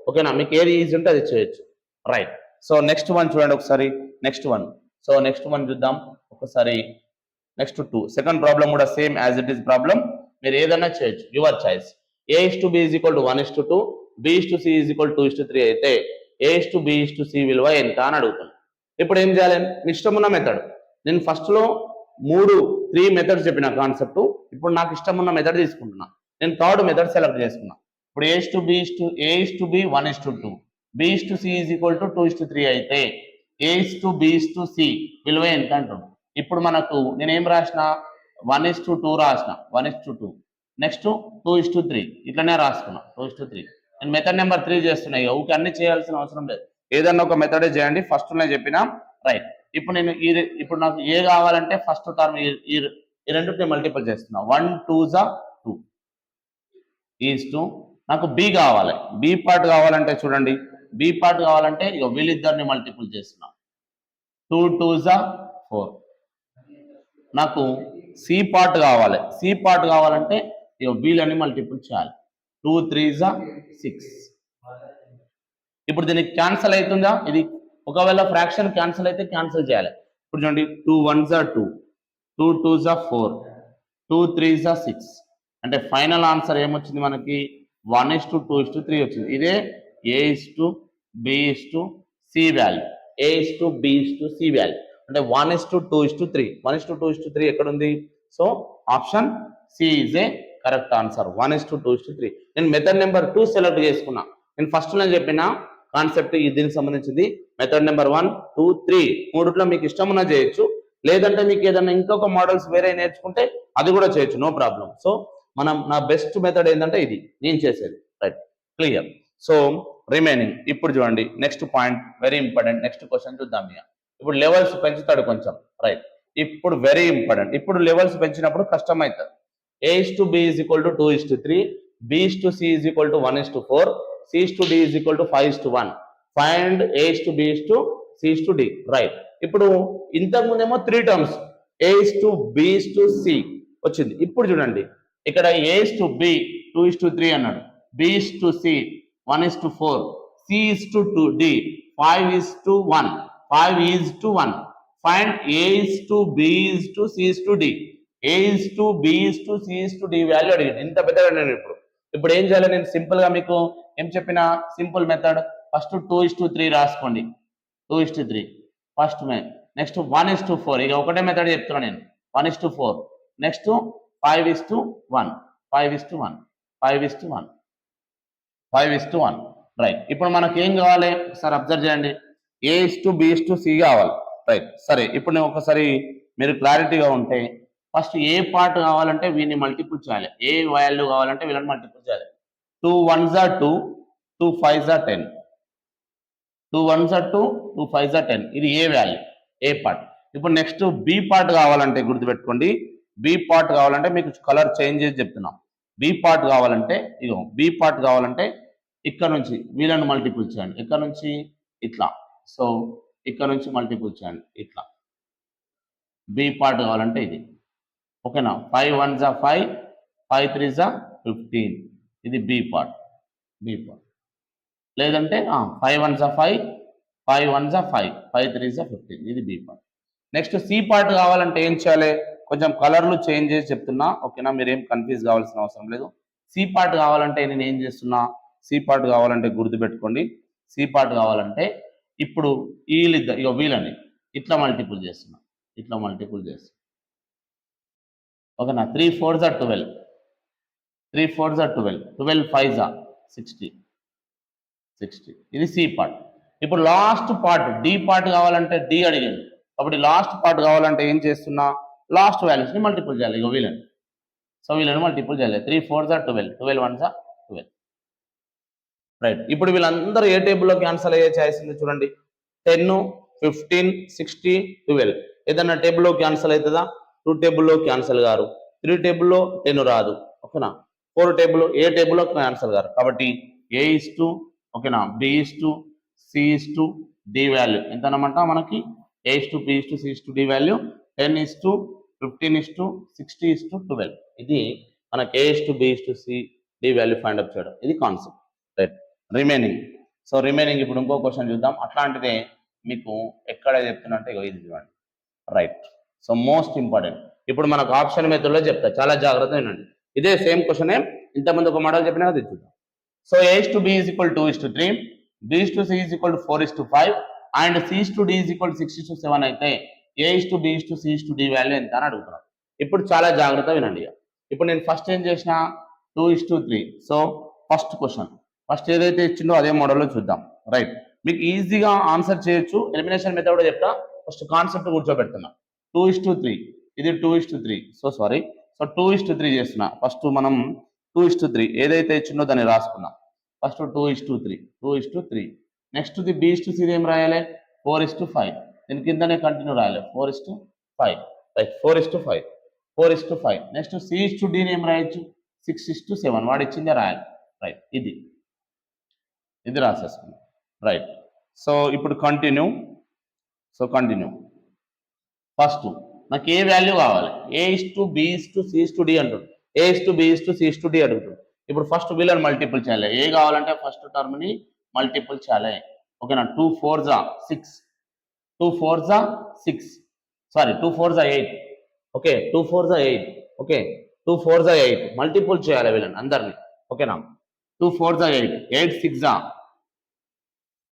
Speaker 1: ఓకేనా, మీకు ఏది ఈజీ ఉంటే అది చేయొచ్చు. రైట్, సో నెక్స్ట్ వన్ చూడండి ఒకసారి. నెక్స్ట్ వన్ చూద్దాం ఒకసారి. నెక్స్ట్ 2, సెకండ్ ప్రాబ్లం కూడా same as it is problem, మీరు ఏదైనా చేయొచ్చు, యువర్ చాయిస్. A:B = 1:2, B:C = 2:3 అయితే A:B:C విలువ ఎంత అని అడుగుతుంది. ఇప్పుడు ఏం చేయాలి, మీ ఇష్టం ఉన్న మెథడ్. నేను ఫస్ట్లో 3 మెథడ్స్ చెప్పిన కాన్సెప్ట్, ఇప్పుడు నాకు ఇష్టం ఉన్న మెథడ్ తీసుకుంటున్నా. నేను థర్డ్ మెథడ్ సెలెక్ట్ చేసుకున్నా. ఇప్పుడు A:B 1:2, B:C = 2:3 అయితే A:B:C విలువ ఎంత అంటున్నాడు. ఇప్పుడు మనకు నేనేం రాసిన 1:2 రాసిన, 1:2, నెక్స్ట్ 2:3 ఇట్లనే రాసుకున్నా, 2:3. నేను మెథడ్ నెంబర్ 3 చేస్తున్నా. ఊరికి అన్ని చేయాల్సిన అవసరం లేదు, ఏదన్నా ఒక మెథడే చేయండి. ఫస్ట్ నేను చెప్పిన. రైట్, ఇప్పుడు నేను ఇప్పుడు నాకు ఏ కావాలంటే ఫస్ట్ టర్మ్ ఈ రెండుని మల్టిపుల్ చేస్తున్నా. 1 2 2 ఈజ్ 2. నాకు బి కావాలి, బి పార్ట్ కావాలంటే చూడండి, బి పార్ట్ కావాలంటే ఇక వీళ్ళిద్దరిని మల్టిపుల్ చేస్తున్నా. 2 2 4. నాకు సి పార్ట్ కావాలి, సి పార్ట్ కావాలంటే ఇక వీళ్ళని మల్టిపుల్ చేయాలి. 2 3 6. ఇప్పుడు దీనికి క్యాన్సల్ అవుతుందా, ఇది ఒకవేళ ఫ్రాక్షన్ క్యాన్సల్ అయితే క్యాన్సల్ చేయాలి. ఇప్పుడు చూడండి 2 1 2, 2 2 4, 2 3 6, అంటే ఫైనల్ ఆన్సర్ ఏమొచ్చింది మనకి 1:2:3 వచ్చింది. ఇదే A:B:C వాల్యూ, A:B:C వాల్యూ అంటే 1:2:3. 1:2:3 ఎక్కడ ఉంది? So option C is a correct answer, 1:2:3. నేను మెథడ్ నెంబర్ 2 సెలెక్ట్ చేసుకున్నా. నేను ఫస్ట్ నేను చెప్పిన కాన్సెప్ట్ దీనికి సంబంధించింది. మెథడ్ నెంబర్ 1 2 3 మూడుట్లో మీకు ఇష్టం ఉన్న చేయొచ్చు, లేదంటే మీకు ఏదైనా ఇంకొక మోడల్స్ వేరే నేర్చుకుంటే అది కూడా చేయొచ్చు, నో ప్రాబ్లం. సో నా బెస్ట్ మెథడ్ ఏంటంటే ఇది నేను చేసేది. Right, clear. సో రిమైనింగ్ ఇప్పుడు చూడండి, next point very important. Next question చూద్దాం. ఇప్పుడు లెవెల్స్ పెంచుతాడు కొంచెం. రైట్, ఇప్పుడు వెరీ ఇంపార్టెంట్. ఇప్పుడు లెవెల్స్ పెంచినప్పుడు కష్టం అవుతుంది. A:B = 2:3, B:C = 1:4, C:D = 5:1. Find A:B:C:D. Right, ఇప్పుడు ఇంతకు ముందేమో 3 టర్మ్స్ A:B:C వచ్చింది. ఇప్పుడు చూడండి, ఇక్కడ A:B 2:3 అన్నాడు, B:C 1:4, C:D 5:1. 5 is to 1. Find A is to B is to C is to D. A is to B is to C is to D value అడిగింది. ఇంత పెద్దగా నేను ఇప్పుడు ఏం చేయాలి? నేను సింపుల్ గా మీకు ఏం చెప్పిన సింపుల్ మెథడ్, ఫస్ట్ 2:3 రాసుకోండి. 2:3 ఫస్ట్ నెక్స్ట్ 1:4. ఇక ఒకటే మెథడ్ చెప్తున్నా నేను. 1:4. నెక్స్ట్ 5:1. 5:1. 5:1. 5:1. రైట్. ఇప్పుడు మనకి ఏం కావాలి ఒకసారి అబ్జర్వ్ చేయండి. A is to B is to C కావాలి. రైట్. సరే, ఇప్పుడు నేను ఒకసారి మీరు క్లారిటీగా ఉంటే ఫస్ట్ ఏ పార్ట్ కావాలంటే వీడిని మల్టిపుల్ చేయాలి. ఏ వాల్యూ కావాలంటే వీళ్ళని మల్టిపుల్ చేయాలి. 2 1s are 2, 2 5s are 10. 2 1s are 2, 2 5s are 10. ఇది ఏ వాల్యూ, ఏ పార్ట్. ఇప్పుడు నెక్స్ట్ బి పార్ట్ కావాలంటే గుర్తుపెట్టుకోండి. బి పార్ట్ కావాలంటే మీకు కలర్ చేంజ్ చేసి చెప్తున్నాం. బి పార్ట్ కావాలంటే ఇగో బి పార్ట్ కావాలంటే ఇక్కడ నుంచి వీళ్ళని మల్టిపుల్ చేయండి. ఇక్కడ నుంచి ఇట్లా. సో ఇక్కడ నుంచి మల్టిపుల్ చేయండి ఇట్లా. బి పార్ట్ కావాలంటే ఇది. ఓకేనా? 5 1s are 5, 5 3s are 15. ఇది బి పార్ట్. B part. లేదంటే 5 1s are 5, 5 1s are 5, 5 3s are 15. ఇది B part. Next C part కావాలంటే ఏం చేయాలి? కొంచెం కలర్లు చేంజ్ చేసి చెప్తున్నా. ఓకేనా? మీరేం కన్ఫ్యూజ్ కావాల్సిన అవసరం లేదు. సి పార్ట్ కావాలంటే నేను ఏం చేస్తున్నా? సి పార్ట్ కావాలంటే గుర్తుపెట్టుకోండి. సి పార్ట్ కావాలంటే ఇప్పుడు వీళ్ళిద్దరు ఇక వీళ్ళని ఇట్లా మల్టిపుల్ చేస్తున్నా. ఇట్లా మల్టిపుల్ చేస్తున్నా. ఓకేనా? 3 4s are 12. 3 4s are 12. 12 5s are 60. 60. ఇది సి పార్ట్. ఇప్పుడు లాస్ట్ పార్ట్ డి పార్ట్ కావాలంటే డి అడిగింది. కాబట్టి లాస్ట్ పార్ట్ కావాలంటే ఏం చేస్తున్నా? లాస్ట్ వాల్యూస్ని మల్టిపుల్ చేయాలి. ఇక వీళ్ళని. సో వీళ్ళని మల్టిపుల్ చేయాలి. 3 4s are 12. 12 1s are 12. Right. ఇప్పుడు వీళ్ళందరూ ఏ టేబుల్లో క్యాన్సల్ అయ్యే ఛాయిస్ ఉంది చూడండి. 10 15 60 12. ఏదన్నా టేబుల్లో క్యాన్సల్ అవుతుందా? 2 టేబుల్లో క్యాన్సల్ గారు. 3 టేబుల్లో 10 రాదు. ఓకేనా? 4 టేబుల్ ఏ టేబుల్లో క్యాన్సల్ గారు. కాబట్టి ఏ ఇస్ టు ఓకేనా B is to C is to D value ఎంత అనమాట మనకి? A is to B is to C is to D value 10 is to 15 is to 60 is to 12. ఇది మనకి A is to B is to C D value find up చేయడం. ఇది concept. Right. Remaining. So remaining ఇప్పుడు ఇంకో question చూద్దాం. అట్లాంటిదే మీకు ఎక్కడ చెప్తున్నట్టే ఇది చూడండి. రైట్. So most important. ఇప్పుడు మనకు ఆప్షన్ మెథడ్లో చెప్తా, చాలా జాగ్రత్తగా వినండి. ఇదే సేమ్ క్వశ్చన్ ఇంతకుముందు ఒక మోడల్ చెప్పినా అది చూద్దాం. So A is to B is equal 2:3, B is to C is equal 4:5 and C is to D is equal 6:7 అయితే A is to B is to C is to D value ఎంత అని అడుగుతున్నాం. ఇప్పుడు చాలా జాగ్రత్తగా వినండి. ఇప్పుడు నేను ఫస్ట్ ఏం చేసిన 2:3. సో ఫస్ట్ క్వశ్చన్ ఫస్ట్ ఏదైతే ఇచ్చిందో అదే మోడల్లో చూద్దాం. రైట్. మీకు ఈజీగా ఆన్సర్ చేయొచ్చు. ఎలిమినేషన్ మెథడ్ కూడా చెప్తా. First concept కూర్చోబెడుతున్నా. 2:3 ఇది 2:3. So sorry. సో 2:3 చేస్తున్నా. ఫస్ట్ మనం 2:3 ఏదైతే ఇచ్చిందో దాన్ని రాసుకున్నాం. First 2:3. 2:3. Next the B to C ఏం రాయాలి? 4:5. దీని కిందనే కంటిన్యూ రాయాలి. 4:5. రైట్. 4:5. 4:5. నెక్స్ట్ సి టు డిని ఏం రాయొచ్చు? 6:7. వాడు ఇచ్చిందే రాయాలి. రైట్. ఇది రాసేసుకున్నాం. రైట్. సో ఇప్పుడు కంటిన్యూ. So continue. ఫస్ట్ నాకు ఏ వాల్యూ కావాలి? A is to B is to C is to D అంటుంది. A is to B is to C is to D అడుగుతుంది. ఇప్పుడు ఫస్ట్ వీళ్ళని మల్టిపుల్ చేయాలి. ఏ కావాలంటే ఫస్ట్ టర్మ్ని మల్టిపుల్ చేయాలి. ఓకేనా? 2 4s are 6. 2 4s are 6. Sorry 2 4s are 8. Okay. 2 4s are 8. Okay. 2 4s are 8. Multiple చేయాలి వీళ్ళని అందరినీ. ఓకేనా? 2 4s are 8. 8 6s are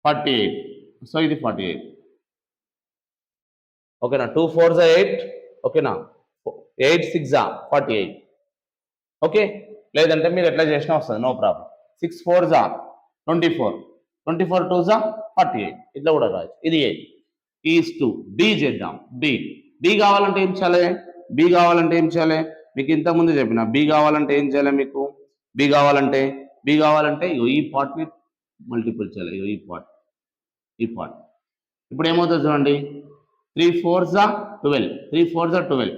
Speaker 1: 48. So ఇది 48. ఓకేనా? 2 4s are 8. ఓకేనా? 8 6s are 48. ఓకే. లేదంటే మీరు ఎట్లా చేసినా వస్తుంది, no problem. 6 4s are 24. 24 2s are 48. ఇట్లా కూడా రాయొచ్చు. ఇది ఏ ఈజ్ టు బి చేద్దాం. బి కావాలంటే ఏం చేయాలి? బి కావాలంటే ఏం చేయాలి? మీకు ఇంతకుముందు చెప్పిన బి కావాలంటే ఏం చేయాలి? మీకు బి కావాలంటే ఈ పార్ట్ని మల్టిపుల్ చేయాలి. ఈ పార్ట్ ఇప్పుడు ఏమవుతుంది చూడండి. 3 4s are 12. 3 4s are 12.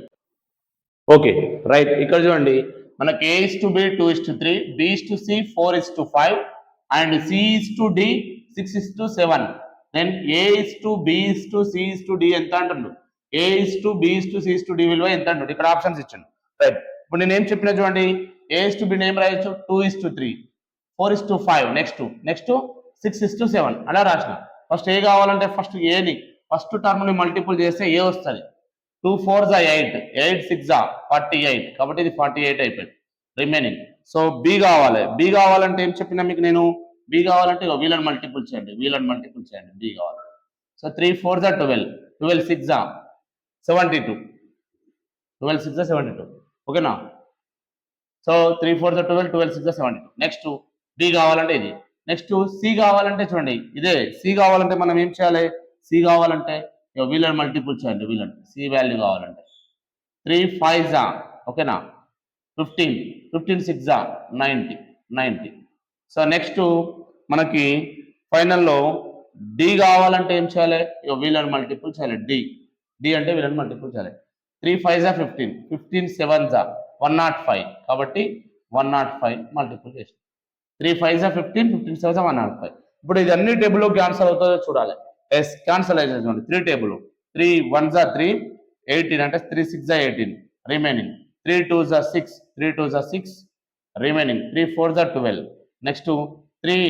Speaker 1: Okay. Right. ఇక్కడ చూడండి మనకి A is to B 2:3, B is to C 4:5 and C is to D 6:7. Then A is to B is to C is to D ఎంత అంటుండు? A is to B is to C is to D విలువ ఎంత అంటుండు? ఇక్కడ options ఇచ్చాను. Right. ఇప్పుడు నేను ఏం చెప్పినా చూడండి. ఏ ఇస్ టు బి ఏం రాయొచ్చు? 2:3, 4:5 నెక్స్ట్ 6:7 అలా రాసిన. ఫస్ట్ ఏ కావాలంటే ఫస్ట్ ఏని ఫస్ట్ టర్మ్ ని మల్టిపుల్ చేస్తే ఏ వస్తుంది. 2 4 8, 8 6 48, కాబట్టి ఇది 48 అయిపోయింది రిమైనింగ్. సో బి కావాలి. బి కావాలంటే ఏం చెప్పినా మీకు నేను, బి కావాలంటే వీళ్ళని మల్టిపుల్ చేయండి, వీళ్ళని మల్టిపుల్ చేయండి, బి కావాలి. సో 3 4 12, 12 6 72, 12 6 72, ఓకేనా. సో 3 4 12, 12 6 72. నెక్స్ట్ డి కావాలంటే ఇది. నెక్స్ట్ సి కావాలంటే చూడండి, ఇదే సి కావాలంటే మనం ఏం చేయాలి, సి కావాలంటే వీళ్ళని మల్టిపుల్ చేయండి, వీళ్ళని సి వాల్యూ కావాలంటే 3 5 ఓకేనా 15, 15 6 90, 90. సో నెక్స్ట్ మనకి ఫైనల్లో డి కావాలంటే ఏం చేయాలి, వీళ్ళని మల్టిపుల్ చేయాలి, డి అంటే వీళ్ళని మల్టిపుల్ చేయాలి. 3 5 15, 15 7 105, కాబట్టి 105 మల్టిపుల్ చేసి 3 5 15, 15 7 105. ఇప్పుడు ఇది అన్ని టేబుల్లో క్యాన్సల్ అవుతుందో చూడాలి. ఎస్ క్యాన్సల్ అయితే 3 టేబుల్, 3 1 3 18 అంటే 3 6 18 రిమైనింగ్, 3 2 6, 3 2 6 రిమైనింగ్, 3 4 12. నెక్స్ట్ 3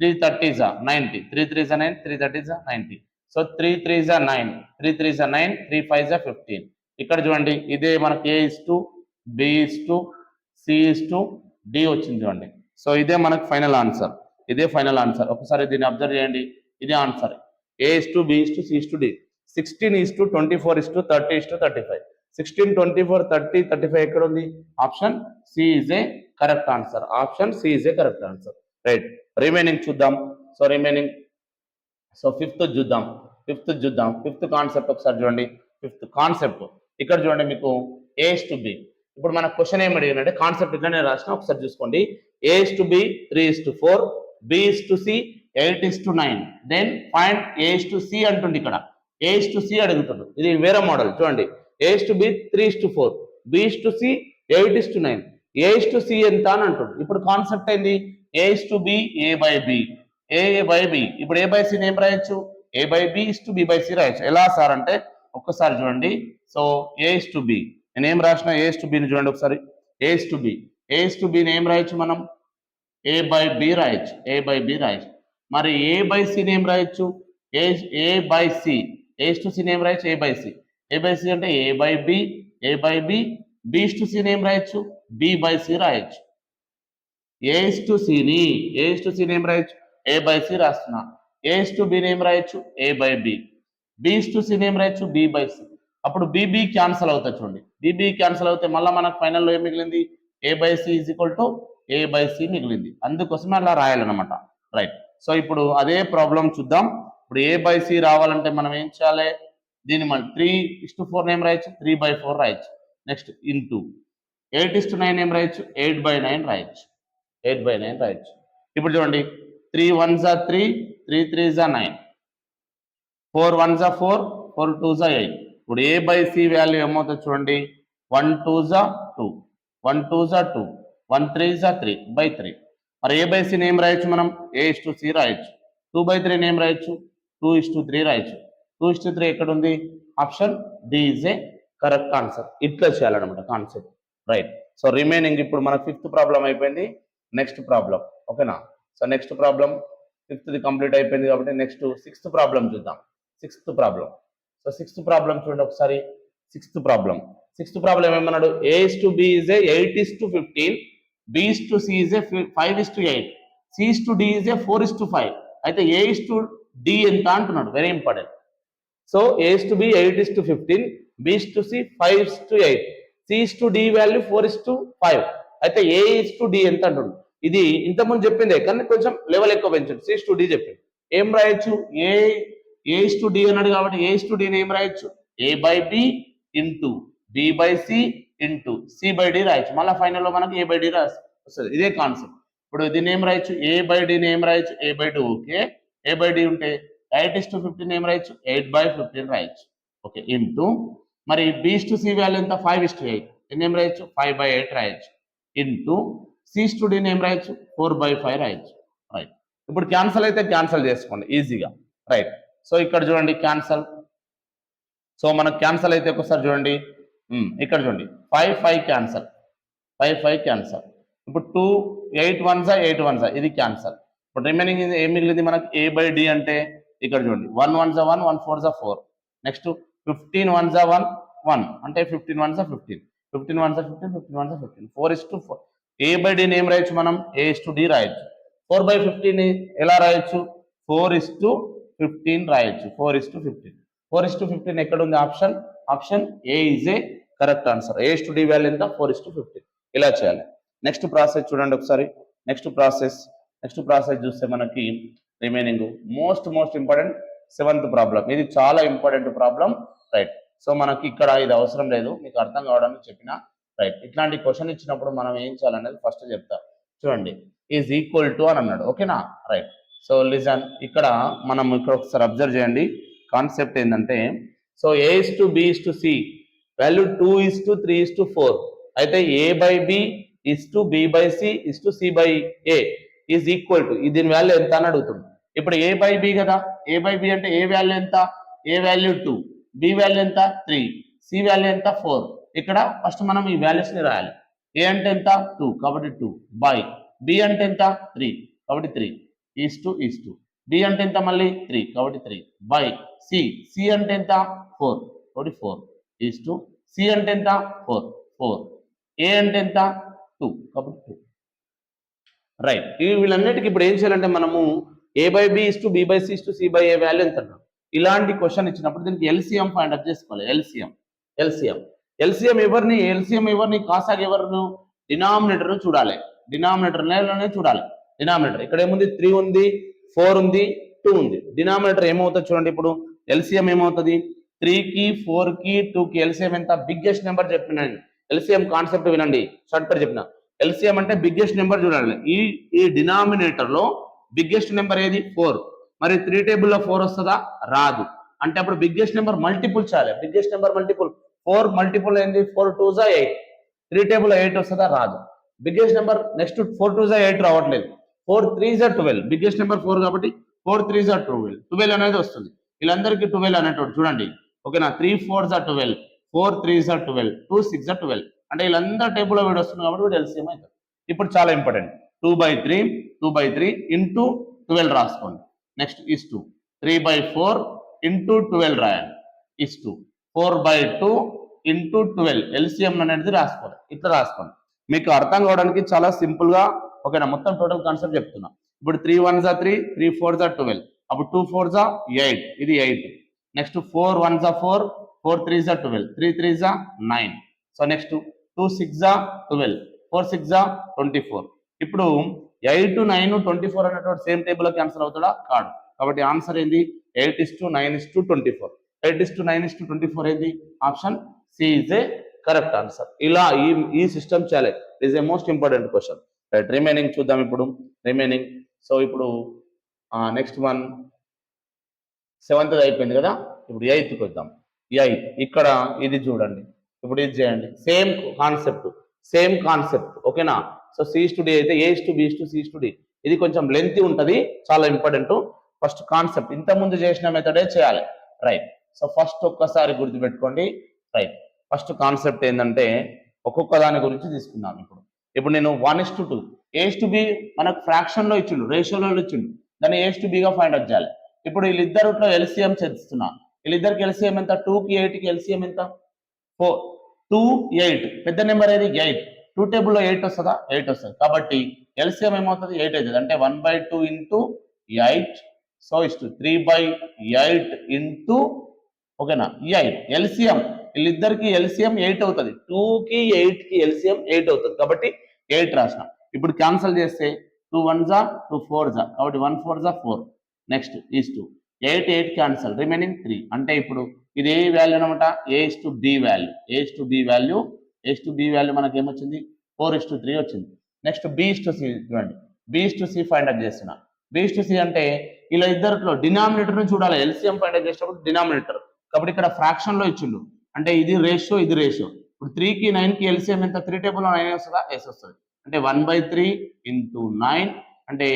Speaker 1: 3 30 90, 3 3 9, 3 30 90. సో 3 3 9, 3 3 9, 3 5 15. ఇక్కడ చూడండి ఇదే మనకి A is to B is to C is to D వచ్చింది చూడండి. సో ఇదే మనకు ఫైనల్ ఆన్సర్, ఇదే ఫైనల్ ఆన్సర్. ఒకసారి దీన్ని అబ్జర్వ్ చేయండి, ఇదే answer. A is to B is to C is to D. 16 is to 24 is to 30 is to 35. 16 24 30 35 ఎక్కడ ఉంది, option C is a correct answer, option C is a correct answer. Right, remaining చూద్దాం. So remaining, so fifth చూద్దాం, fifth concept ఒకసారి చూడండి. Fifth concept ఇక్కడ చూడండి మీకు ఏ is to B. ఇప్పుడు మన క్వశ్చన్ ఏమి అడిగినంటే కాన్సెప్ట్ ఇట్లానే రాసిన, ఒకసారి చూసుకోండి. A is to B 3 is to 4, B is to C 8 is to 9, then find A is to C అంటుంది. ఇక్కడ ఏ ఇస్ టు సి అడుగుతాడు, ఇది వేరే మోడల్ చూడండి. A is to B 3 is to 4, B is to C 8 is to 9, A is to C ఎంత అని అంటాడు. ఇప్పుడు కాన్సెప్ట్ ఏంది, A is to B A by B, A by B. ఇప్పుడు ఏ బై సి ఏం రాయొచ్చు, A by B is to B by C రాయొచ్చు. ఎలా సార్ అంటే ఒక్కసారి చూడండి. So A is to B నేను ఏం రాసిన, ఏ ఇస్ టు బిని చూడండి ఒకసారి. A is to B, A is to బిని ఏం రాయొచ్చు మనం, ఏ బై బి రాయొచ్చు, ఏ బై బి రాయొచ్చు. మరి ఏ బై సిని ఏం రాయొచ్చు, A by C, A is to C ఏం రాయొచ్చు, A by C. A by C అంటే A by B, A by B. B is to C ఏం రాయొచ్చు, బి బై సి రాయొచ్చు. ఏ ఇస్ టు సిని, ఏ ఇస్ టు సి ఏం రాయొచ్చు, A by C రాస్తున్నా. ఏ ఇస్ టు బిని ఏం రాయొచ్చు, A by B. B is to C ఏం రాయొచ్చు, బి బై సి. అప్పుడు బీబీ క్యాన్సల్ అవుతుంది చూడండి. బీబీ క్యాన్సల్ అవుతే మళ్ళీ మనకు ఫైనల్లో ఏం మిగిలింది, A by C is equal to A by C మిగిలింది. అందుకోసమే అలా రాయాలన్నమాట. రైట్, సో ఇప్పుడు అదే ప్రాబ్లం చూద్దాం. ఇప్పుడు ఏ బై సి రావాలంటే మనం ఏం చేయాలి, దీన్ని మళ్ళీ 3 is to 4 ఏం రాయొచ్చు, 3 by 4 రాయొచ్చు. నెక్స్ట్ ఇంటూ 8 is to 9 ఏం రాయొచ్చు, 8 by 9 రాయొచ్చు, 8 by 9 రాయొచ్చు. ఇప్పుడు చూడండి 3 1s 3, 3 3s 9, 4 1s 4, 4 2s 8. ఇప్పుడు ఏ బై సి వాల్యూ ఏమవుతుంది చూడండి, 1 2s 2, 1 2s 2, 1 3s 3 by 3. మరి ఏ బై సి ఏం రాయొచ్చు మనం, ఏ ఇస్ టు సి రాయొచ్చు. 2 by 3 ఏం రాయొచ్చు, 2 is to 3 రాయొచ్చు. 2 is to 3 ఎక్కడ ఉంది, option D is a correct answer. ఇట్లా చేయాలన్నమాట కాన్సెప్ట్. రైట్, సో రిమైనింగ్ ఇప్పుడు మన ఫిఫ్త్ ప్రాబ్లం అయిపోయింది. నెక్స్ట్ ప్రాబ్లం, ఓకేనా. సో నెక్స్ట్ ప్రాబ్లం, ఫిఫ్త్ది కంప్లీట్ అయిపోయింది కాబట్టి నెక్స్ట్ సిక్స్త్ ప్రాబ్లం చూద్దాం. Sixth problem, so sixth problem చూడండి ఒకసారి. సిక్స్త్ ప్రాబ్లం ఏమన్నాడు, A is to B is a 8 is to 15, B is to C is a 5 is to 8, C is to D is A 4 is to 5. అయితే A is to D ఎంత అంటున్నాడు, very important. So A is to B 8 is to 15, B is to C 5 is to 8, C is to D value 4 is to 5. అయితే A is to D ఎంత అంటున్నాడు. ఇది ఇంతకుముందు చెప్పిందే కానీ కొంచెం లెవెల్ ఎక్కువ పెంచండి. సి ఇస్ టు డి చెప్పింది. ఏం రాయొచ్చు, ఏ ఇస్ టు డి అన్నాడు కాబట్టి ఏ ఇస్ టు డిని ఏం రాయొచ్చు, A by B into B by C into C by D రాయొచ్చు. మళ్ళీ ఫైనల్లో మనకి ఏ బై డి వస్తుంది. ఇదే కాన్సెప్ట్. ఇప్పుడు దీన్ని ఏం రాయొచ్చు, ఏ బై డిని ఏం రాయొచ్చు, A by D. Okay, A by D ఉంటే 8 is to 15 ఏం రాయొచ్చు, 8 by 15 రాయొచ్చు. ఓకే, ఇంటూ మరి B is to C value ఎంత, 5 is to 8, దీన్ని ఏం రాయొచ్చు, 5 by 8 రాయొచ్చు. ఇంటూ సి ఇస్ టు డిని ఏం రాయొచ్చు, 4 by 5 రాయొచ్చు. రైట్, ఇప్పుడు క్యాన్సల్ అయితే క్యాన్సల్ చేసుకోండి ఈజీగా. రైట్, సో ఇక్కడ చూడండి క్యాన్సల్. సో మనకు క్యాన్సల్ అయితే ఒకసారి చూడండి. ఇక్కడ చూడండి 5 5 క్యాన్సల్, 5 5 క్యాన్సల్. ఇప్పుడు 2 8 1s 8 1s ఇది క్యాన్సల్. ఇప్పుడు రిమైనింగ్ ఏం మిగిలింది మనకి, ఏ బై డి అంటే ఇక్కడ చూడండి 1 1 1 1 4 4. నెక్స్ట్ 15 1 1 1 అంటే 15 1 15, 15 1 15, 15 1 15, 4:4. A by D ఏం రాయొచ్చు మనం? A:D రాయొచ్చు. 4/15 ఎలా రాయొచ్చు? 4:15 రాయొచ్చు. 4:15, 4:15 ఎక్కడ ఉంది option? Option A is a correct answer. A:D value ఎంత? 4:15. ఇలా చేయాలి. నెక్స్ట్ ప్రాసెస్ చూడండి ఒకసారి. నెక్స్ట్ ప్రాసెస్ చూస్తే మనకి remaining most important 7th problem. ఇది చాలా ఇంపార్టెంట్ ప్రాబ్లం, రైట్. సో మనకి ఇక్కడ ఇది అవసరం లేదు, మీకు అర్థం కావడానికి చెప్పిన, రైట్. ఇట్లాంటి క్వశ్చన్ ఇచ్చినప్పుడు మనం ఏం చేయాలనేది ఫస్ట్ చెప్తా. చూడండి, ఈజ్ ఈక్వల్ టు అని అన్నాడు, ఓకేనా, రైట్. సో లిజన్, ఇక్కడ మనం ఇక్కడ ఒకసారి అబ్జర్వ్ చేయండి. కాన్సెప్ట్ ఏంటంటే, సో A:B:C వాల్యూ 2:3:4 అయితే A/B B/C C/A is equal to దీని వాల్యూ ఎంత అని అడుగుతుంది. ఇప్పుడు A/B కదా, A/B అంటే ఏ వాల్యూ ఎంత? ఏ వాల్యూ 2, B వాల్యూ ఎంత? 3, C వాల్యూ ఎంత? 4. ఇక్కడ ఫస్ట్ మనం ఈ వాల్యూస్ ని రాయాలి. A అంటే ఎంత? 2 కాబట్టి 2 బై B అంటే ఎంత? 3 కాబట్టి 3 ఈస్ టు B అంటే ఎంత? మళ్ళీ 3 కాబట్టి 3 బై C అంటే ఎంత? 4 కాబట్టి 4 ఈస్ టు C అంటే ఎంత? 4 A అంటే ఎంత? 2 కాబట్టి 2, రైట్. వీళ్ళన్నిటికీ ఇప్పుడు ఏం చేయాలంటే మనము A/B B/C C/A వాల్యూ ఎంత అంటాం. ఇలాంటి క్వశ్చన్ ఇచ్చినప్పుడు దీనికి ఎల్సిఎం ఫైండ్ అప్ చేసుకోవాలి. ఎల్సిఎం ఎవరిని కాసాగ్ ఎవరిను? డినామినేటర్ చూడాలి. డినామినేటర్లోనే చూడాలి. డినామినేటర్ ఇక్కడ ఏముంది? 3 ఉంది, 4 ఉంది, 2 ఉంది. డినామినేటర్ ఏమవుతుంది చూడండి. ఇప్పుడు ఎల్సిఎం ఏమవుతుంది? 3కి 4కి 2కి ఎల్సిఎం ఎంత? బిగ్గెస్ట్ నెంబర్ చెప్పినాను. ఎల్సిఎం కాన్సెప్ట్ వినండి, షార్ట్ కట్ చెప్పిన. ఎల్సిఎం అంటే బిగ్గెస్ట్ నెంబర్ చూడాలి. ఈ డినామినేటర్ లో బిగ్గెస్ట్ నెంబర్ ఏది? 4. మరి 3 టేబుల్లో 4 వస్తుందా? రాదు. అంటే అప్పుడు బిగ్గెస్ట్ నెంబర్ మల్టిపుల్ చేయాలి. బిగ్గెస్ట్ నెంబర్ మల్టిపుల్ 4 మల్టిపుల్ ఏంది? 4 2s 8. 3 టేబుల్లో 8 వస్తుందా? రాదు. బిగ్గెస్ట్ నెంబర్ నెక్స్ట్ 4 2s 8 రావట్లేదు. 4 3s 12. బిగ్గెస్ట్ నెంబర్ 4 కాబట్టి 4 3s 12. 12 అనేది వస్తుంది. వీళ్ళందరికీ 12 అనేటోడు చూడండి, ఓకేనా. 3 4s 12, 4 3s 12, 2 6s 12. అంటే వీళ్ళందరూ టేబుల్లో వీడు వస్తుంది కాబట్టి వీడు ఎల్సిఎం అవుతుంది. ఇప్పుడు చాలా ఇంపార్టెంట్, 2/3 ఇంటూ 12 రాసుకోండి. నెక్స్ట్ ఈస్ 2 3/4 ఇంటూ 12 రాయండి. ఈస్ 2 4/2 ఇంటూ 12 ఎల్సిఎం అనేది రాసుకోవాలి. ఇట్లా రాసుకోండి. మీకు అర్థం కావడానికి చాలా సింపుల్ గా, ఓకేనా. మొత్తం టోటల్ కాన్సెప్ట్ చెప్తున్నా. ఇప్పుడు 3 1s 3, 3 4s 12, అప్పుడు 2 4s 8, ఇది 8. Next 4 1s 4, 4 3s 12, 3 3s 9. So next 2 6s 12, 4 6s 24. ఇప్పుడు 8 9 24 అనేటువంటి సేమ్ టేబుల్ లో క్యాన్సల్ అవుతాడా? కాదు. కాబట్టి ఆన్సర్ ఏంది? 8:9:24. 8:9:24 ఏంది? Option C is a correct answer. ఇలా ఈ సిస్టమ్ చేయాలి. It is a most important question, right. Remaining చూద్దాం ఇప్పుడు. రిమైనింగ్ సో ఇప్పుడు నెక్స్ట్ వన్ 7th అయిపోయింది కదా, ఇప్పుడు 8th వద్దాం. 8 ఇక్కడ ఇది చూడండి. ఇప్పుడు ఇది చేయండి. సేమ్ కాన్సెప్ట్, ఓకేనా. సో C:D అయితే A:B:C:D. ఇది కొంచెం లెంతీ ఉంటుంది, చాలా ఇంపార్టెంట్. ఫస్ట్ కాన్సెప్ట్ ఇంతకుముందు చేసిన మెథడే చేయాలి, రైట్. సో ఫస్ట్ ఒక్కసారి గుర్తుపెట్టుకోండి, రైట్. ఫస్ట్ కాన్సెప్ట్ ఏంటంటే ఒక్కొక్క దాని గురించి తీసుకుందాం. ఇప్పుడు నేను 1:2 A:B మనకు ఫ్రాక్షన్ లో ఇచ్చిండు, రేషియోలో ఇచ్చిండు. దాన్ని A:B గా ఫైండ్ అవుట్ చేయాలి. ఇప్పుడు వీళ్ళిద్దరిలో ఎల్సిఎం చేస్తున్నా. వీళ్ళిద్దరికి ఎల్సిఎం ఎంత? 2కి 8కి ఎల్సిఎం ఎంత? 4 2 8. పెద్ద నెంబర్ ఏది? 8. 2 టేబుల్లో 8 వస్తుందా? 8 వస్తుంది. కాబట్టి ఎల్సిఎం ఏమవుతుంది? 8 అవుతుంది. అంటే 1/2 ఇంటూ 8. సో ఇಷ್ಟು 3/8 ఇంటూ, ఓకేనా, 8. ఎల్సిఎం వీళ్ళిద్దరికి ఎల్సిఎం 8 అవుతుంది. 2కి 8కి ఎల్సిఎం 8 అవుతుంది. కాబట్టి 8 రాసిన. ఇప్పుడు క్యాన్సల్ చేస్తే 2 1s 2 4s కాబట్టి 1 4s 4. Next is 2 8 8 cancel, remaining 3. అంటే ఇప్పుడు ఇది ఏ వాల్యూ అనమాట? A:B value. A:B వాల్యూ మనకి ఏమొచ్చింది? 4:3 వచ్చింది. నెక్స్ట్ B:C చూడండి. B:C ఫైండ్ అవుట్ చేస్తున్నా. B:C అంటే ఇలా ఇద్దరిలో డినామినేటర్ ని చూడాలి. ఎల్సిఎం ఫైండ్ అవుట్ చేసేటప్పుడు డినామినేటర్, కాబట్టి ఇక్కడ ఫ్రాక్షన్ లో ఇచ్చిండు. అంటే ఇది రేషియో, ఇది రేషియో. ఇప్పుడు 3కి 9కి ఎల్సిఎం ఎంత? 3 టేబుల్ 9 వస్తుందా? ఎస్ వస్తుంది. అంటే 1/3 ఇంటూ 9. అంటే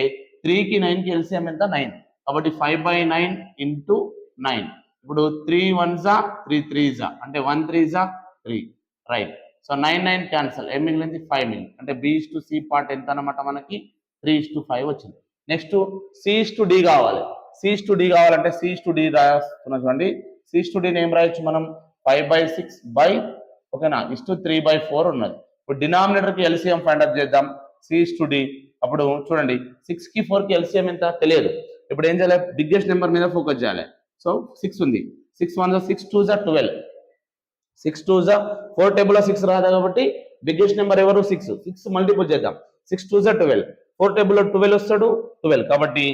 Speaker 1: 3కి 9కి ఎల్సిఎం ఎంత? 9. కాబట్టి 5/9 ఇంటూ 9. ఇప్పుడు 3 1s 3 3s అంటే 1 3s 3, రైట్. సో 9 9 క్యాన్సల్, ఏం మిగిలింది? 5 మిగిలింది. అంటే B:C పార్ట్ ఎంత అనమాట మనకి? 3:5 వచ్చింది. నెక్స్ట్ C:D కావాలి. సిస్ టు డి కావాలంటే సిస్ టు డి రాస్తున్నా చూడండి. సిస్ టు డిని ఏం రాయొచ్చు మనం 5/6 బై ఓకేనా ఇస్ టు 3/4 ఉన్నది. ఇప్పుడు డినామినేటర్ కి ఎల్సిఎం ఫైండ్ అవుట్ చేద్దాం. సిస్ టు డి అప్పుడు చూడండి 6 కి 4 కి ఎల్సిఎం ఎంత తెలియదు. ఇప్పుడు ఏం చేయాలి, బిగ్గెస్ట్ నెంబర్ మీద ఫోకస్ చేయాలి. సో 6 ఉంది, 6 1 6 2 12, 6 2 4 టేబుల్లో 6 రాదు కాబట్టి బిగ్గెస్ట్ నెంబర్ ఎవరు 6. 6 మల్టిపుల్ చేద్దాం, 6 2 12, 4 టేబుల్లో 12 వస్తాడు 12 కాబట్టి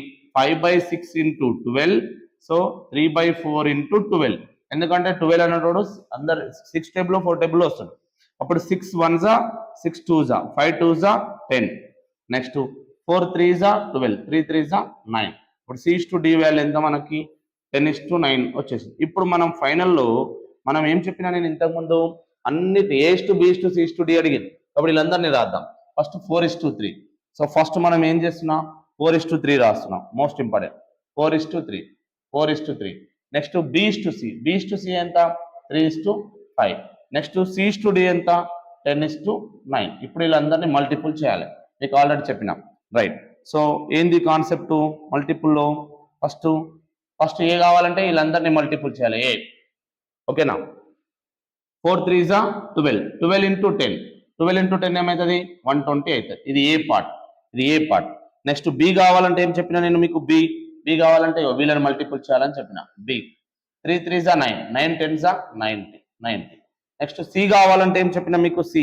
Speaker 1: 5/6 ఇంటూ 12, సో 3/4 ఇంటూ 12, ఎందుకంటే 12 అనేటోడు అందరు 6 టేబుల్లో 4 టేబుల్లో వస్తాడు. అప్పుడు 6 1 6 2 5 2 10, నెక్స్ట్ 4 3 12, 3 3 9. ఇప్పుడు సిస్ టు డి వాల్యూ ఎంత మనకి 10:9 వచ్చేసింది. ఇప్పుడు మనం ఫైనల్లో మనం ఏం చెప్పినా నేను ఇంతకుముందు అన్ని ఏస్ టు బీస్ టు సిస్ టు డి అడిగింది కాబట్టి వీళ్ళందరినీ రాద్దాం. ఫస్ట్ 4:3. సో ఫస్ట్ మనం ఏం చేస్తున్నాం 4:3 రాస్తున్నాం, మోస్ట్ ఇంపార్టెంట్ 4:3, 4:3. నెక్స్ట్ బీస్ టు సి, బీస్ టు సి ఎంత 3:5. నెక్స్ట్ సిస్ టు డి ఎంత 10:9. ఇప్పుడు వీళ్ళందరినీ మల్టిపుల్ చేయాలి, మీకు ఆల్రెడీ చెప్పినాం రైట్. సో ఏంది కాన్సెప్ట్ మల్టిపుల్లో ఫస్ట్ ఏ కావాలంటే వీళ్ళందరినీ మల్టిపుల్ చేయాలి ఏ, ఓకేనా. 4 3 12, 12 ఇంటూ 10, 12 ఇంటూ 10 ఏమవుతుంది 120 అవుతుంది. ఇది ఏ పార్ట్, ఇది ఏ పార్ట్. నెక్స్ట్ బి కావాలంటే ఏం చెప్పినా నేను మీకు, బి కావాలంటే వీళ్ళని మల్టిపుల్ చేయాలని చెప్పిన బి. 3 3 9, 9 10 90. నెక్స్ట్ సి కావాలంటే ఏం చెప్పినా మీకు, సి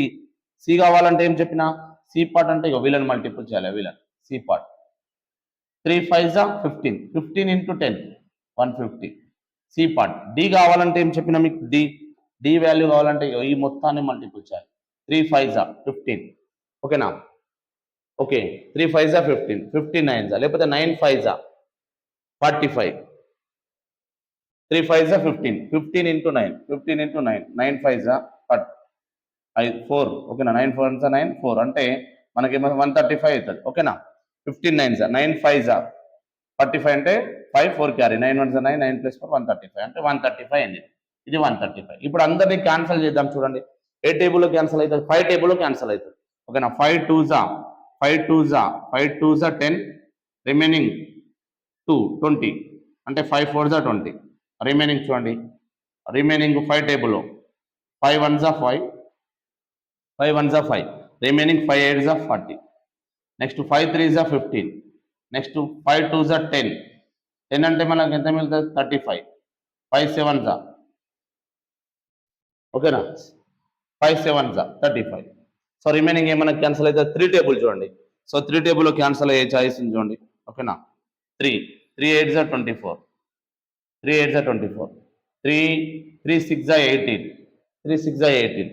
Speaker 1: కావాలంటే ఏం చెప్పినా సి పార్ట్ అంటే వీళ్ళని మల్టిపుల్ చేయాలి, వీళ్ళని C part. 3 5 15, 15 into 10 150 C part. D కావాలంటే ఏం చెప్పినా మీకు, డి వాల్యూ కావాలంటే ఈ మొత్తాన్ని మల్టిపుల్ చేయాలి. 3 5 15, ఓకేనా. ఓకే 3 5 15, 15 9 లేకపోతే 9 5 45, 3 5 15, 15 ఇంటూ 9, 15 ఇంటూ 9, 9 5 4, ఓకేనా. 9 4 9 4 అంటే మనకి 135 అవుతుంది, ఓకేనా. 15 9 9 5 45 అంటే 5 4 క్యారీ, 9 1 9, 9 + 4 135 అంటే 135 అయింది. ఇది 135. ఇప్పుడు అందరినీ క్యాన్సిల్ చేద్దాం చూడండి. ఏ టేబుల్లో క్యాన్సిల్ అవుతుంది 5 టేబుల్లో క్యాన్సిల్ అవుతుంది, ఓకేనా. 5 2 5 2 10, రిమైనింగ్ 2 20 అంటే 5 4 20. రిమైనింగ్ చూడండి, రిమైనింగ్ 5 టేబుల్లో 5 1 5, 5 1 5, రిమైనింగ్ 5 8 40. నెక్స్ట్ 5 3 15, నెక్స్ట్ 5 2 10, 10 అంటే మనకు ఎంత మిగులుతుంది 35, 5 7 ఓకేనా, 5 7 35. సో రిమైనింగ్ ఏమైనా క్యాన్సిల్ అయితే 3 టేబుల్ చూడండి. సో 3 టేబుల్లో క్యాన్సిల్ అయ్యే ఛాయిస్ ఉంది చూడండి, ఓకేనా. 3 8 24, 3 8 24, 3 6 18, 3 6 18,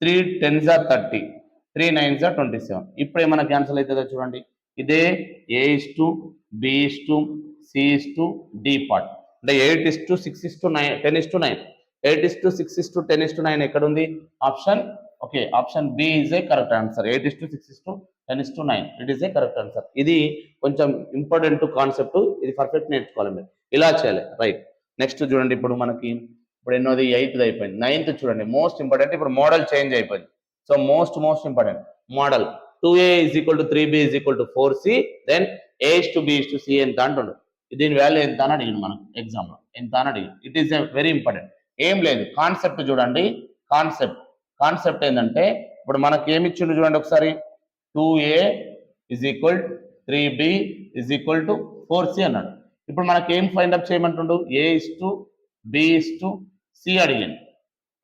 Speaker 1: 3 10 30, 3 9 27. ఇప్పుడు ఏమైనా క్యాన్సిల్ అవుతుందో చూడండి. ఇదే A is to B is to C is to D part. అంటే 8:6:9, 10:9, 8:6:10:9 ఎక్కడ ఉంది option, okay option B is a correct answer. 8:6:10:9 it is a correct answer. ఇది కొంచెం ఇంపార్టెంట్ కాన్సెప్ట్, ఇది పర్ఫెక్ట్ నేర్చుకోవాలి మీరు, ఇలా చేయాలి రైట్. నెక్స్ట్ చూడండి, ఇప్పుడు మనకి ఇప్పుడు ఎన్నోది 8th అయిపోయింది, 9th చూడండి మోస్ట్ ఇంపార్టెంట్. ఇప్పుడు మోడల్ చేంజ్ అయిపోయింది. So most important model 2a = 3b = 4c, then a to b to c ఎంత అంటుండు. దీని వాల్యూ ఎంత అని అడిగింది మనకు ఎగ్జామ్ లో, ఎంత అని అడిగింది. It is very important. ఏం లేదు కాన్సెప్ట్ చూడండి, కాన్సెప్ట్ ఏంటంటే ఇప్పుడు మనకి ఏమి ఇచ్చిండు చూడండి ఒకసారి, 2a = 3b = 4c అన్నాడు. ఇప్పుడు మనకి ఏం ఫైండ్ అప్ చేయమంటుండు, a b c అడిగింది.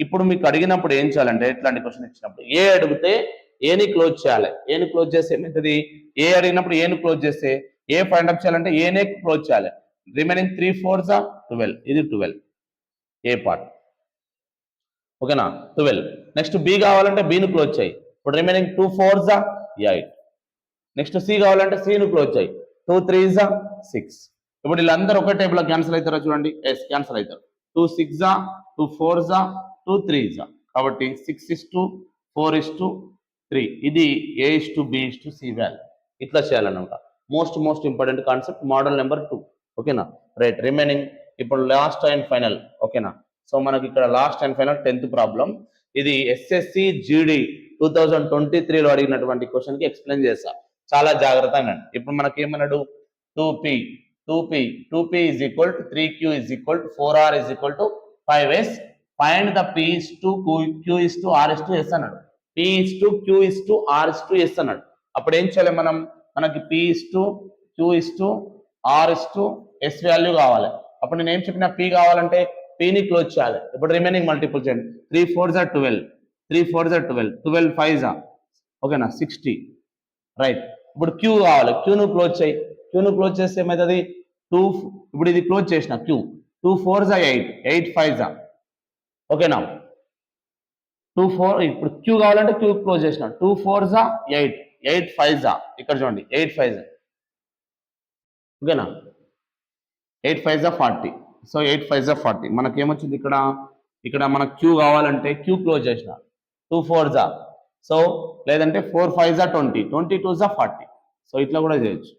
Speaker 1: ఇప్పుడు మీకు అడిగినప్పుడు ఏం చేయాలంటే, ఇట్లాంటి క్వశ్చన్ ఇచ్చినప్పుడు ఏ అడిగితే ఏని క్లోజ్ చేయాలి. ఏని క్లోజ్ చేస్తే ఏమవుతుంది, ఏ అడిగినప్పుడు ఏని క్లోజ్ చేస్తే ఏ ఫైండ్ అప్ చేయాలంటే ఏనే క్లోజ్ చేయాలి. రిమైనింగ్ 3 4 12, ఇది 12 ఏ పార్ట్, ఓకేనా 12. నెక్స్ట్ బి కావాలంటే బిను క్లోజ్ చేయి. ఇప్పుడు రిమైనింగ్ 2 4 8. నెక్స్ట్ సి కావాలంటే సిను క్లోజ్ చేయి. 2 3 6. ఇప్పుడు వీళ్ళందరూ ఒకే టేబుల్లో క్యాన్సిల్ అవుతారో చూడండి, ఎస్ క్యాన్సిల్ అవుతారు. 2 6 2 4 2 3 కాబట్టి 6:4:3. ఇది a to b to c value. ఇట్లా చేయాలన్నమాట. Most important concept model number 2, ఓకేనా రైట్. రిమైనింగ్ ఇప్పుడు లాస్ట్ అండ్ ఫైనల్, ఓకేనా. సో మనకి ఇక్కడ last and final 10th problem. ఇది ఎస్ఎస్సి జీడి 2023లో అడిగినటువంటి క్వశ్చన్ కి ఎక్స్ప్లెయిన్ చేస్తా, చాలా జాగ్రత్తగా. ఇప్పుడు మనకి ఏమన్నాడు 2p 2p, 2p is equal to 3q is equal to 4r is equal to 5s. Find the p is to q is to r is to s అన్నాడు. p is to q is to r is to s అన్నాడు. అప్పుడు ఏం చేయాలి మనం? మనకి p is to q is to r is to s value కావాలి. అప్పుడు నేను ఏం చెప్పిన p కావాలంటే p ని క్లోజ్ చేయాలి. ఇప్పుడు రిమైనింగ్ మల్టిపుల్ చేయండి. 3 4s are 12, 3 4s are 12, 12 5s are ఓకేనా 60 రైట్. ఇప్పుడు క్యూ కావాలి, క్యూను క్లోజ్ చేయి. క్యూను క్లోజ్ చేస్తే ఏమవుతుంది? 2 ఇప్పుడు ఇది క్లోజ్ చేసిన queue 2 4s are 8, 8 5s are ఓకేనా 2 4 ఇప్పుడు క్యూ కావాలంటే క్యూ క్లోజ్ చేసిన 2 4s are 8, 8 5s are ఇక్కడ చూడండి 8 5s ఓకేనా 8 5s are 40. So 8 5s are 40. మనకి ఏమొచ్చింది ఇక్కడ? ఇక్కడ మనకు క్యూ కావాలంటే క్యూ క్లోజ్ చేసిన 2 4s are సో లేదంటే 4 5s are 20, 20 2s are 40. So ఇట్లా కూడా చేయొచ్చు.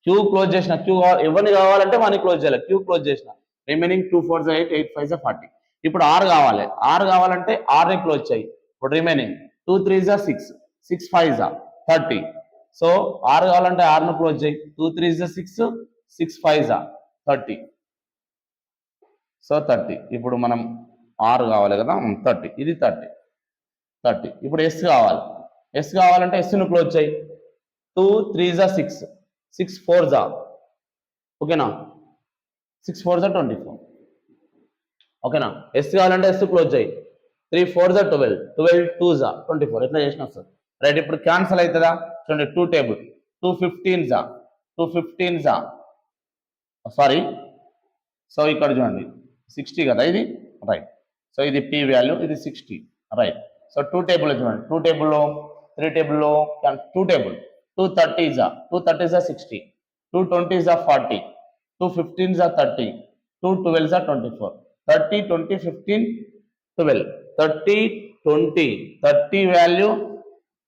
Speaker 1: క్యూ క్లోజ్ చేసిన క్యూ ఎవరిని కావాలంటే వాడిని క్లోజ్ చేయాలి. క్యూ క్లోజ్ చేసిన remaining 2 4s are 8, 8 5s are 40. ఇప్పుడు ఆర్ కావాలి, ఆర్ కావాలంటే ఆర్ ని క్లోజ్ చేయి. ఇప్పుడు remaining 2 3s are 6, 6 5s are 30. So or కావాలంటే ఆర్ ను క్లోజ్ చేయి. 2 3s are 6, 6 5s are 30. So 30. ఇప్పుడు మనం ఆర్ కావాలి కదా 30, ఇది 30 30. ఇప్పుడు ఎస్ కావాలి, ఎస్ కావాలంటే ఎస్ ను క్లోజ్ చేయి. 2 3s are 6, 6 4s are ఓకేనా 6 4s are 24 ఓకేనా. ఎస్ కావాలంటే ఎస్ క్లోజ్ చేయి. 3 4s are 12, 12 2s are 24 ఎట్లా చేసినా సార్ రైట్. ఇప్పుడు క్యాన్సల్ అవుతుందా? చూడండి 2 table 2 15s are 2 15s are sorry. So ఇక్కడ చూడండి 60 కదా ఇది రైట్. సో ఇది p వాల్యూ, ఇది 60 రైట్. సో 2 టేబుల్ చూడండి 2 టేబుల్లో 3 టేబుల్లో 2 table 2 30s are 2 30s are 60, 2 20s are 40, 2 15s are 30, 2 12s are 24. 30 20 15 12, 30 20 30 value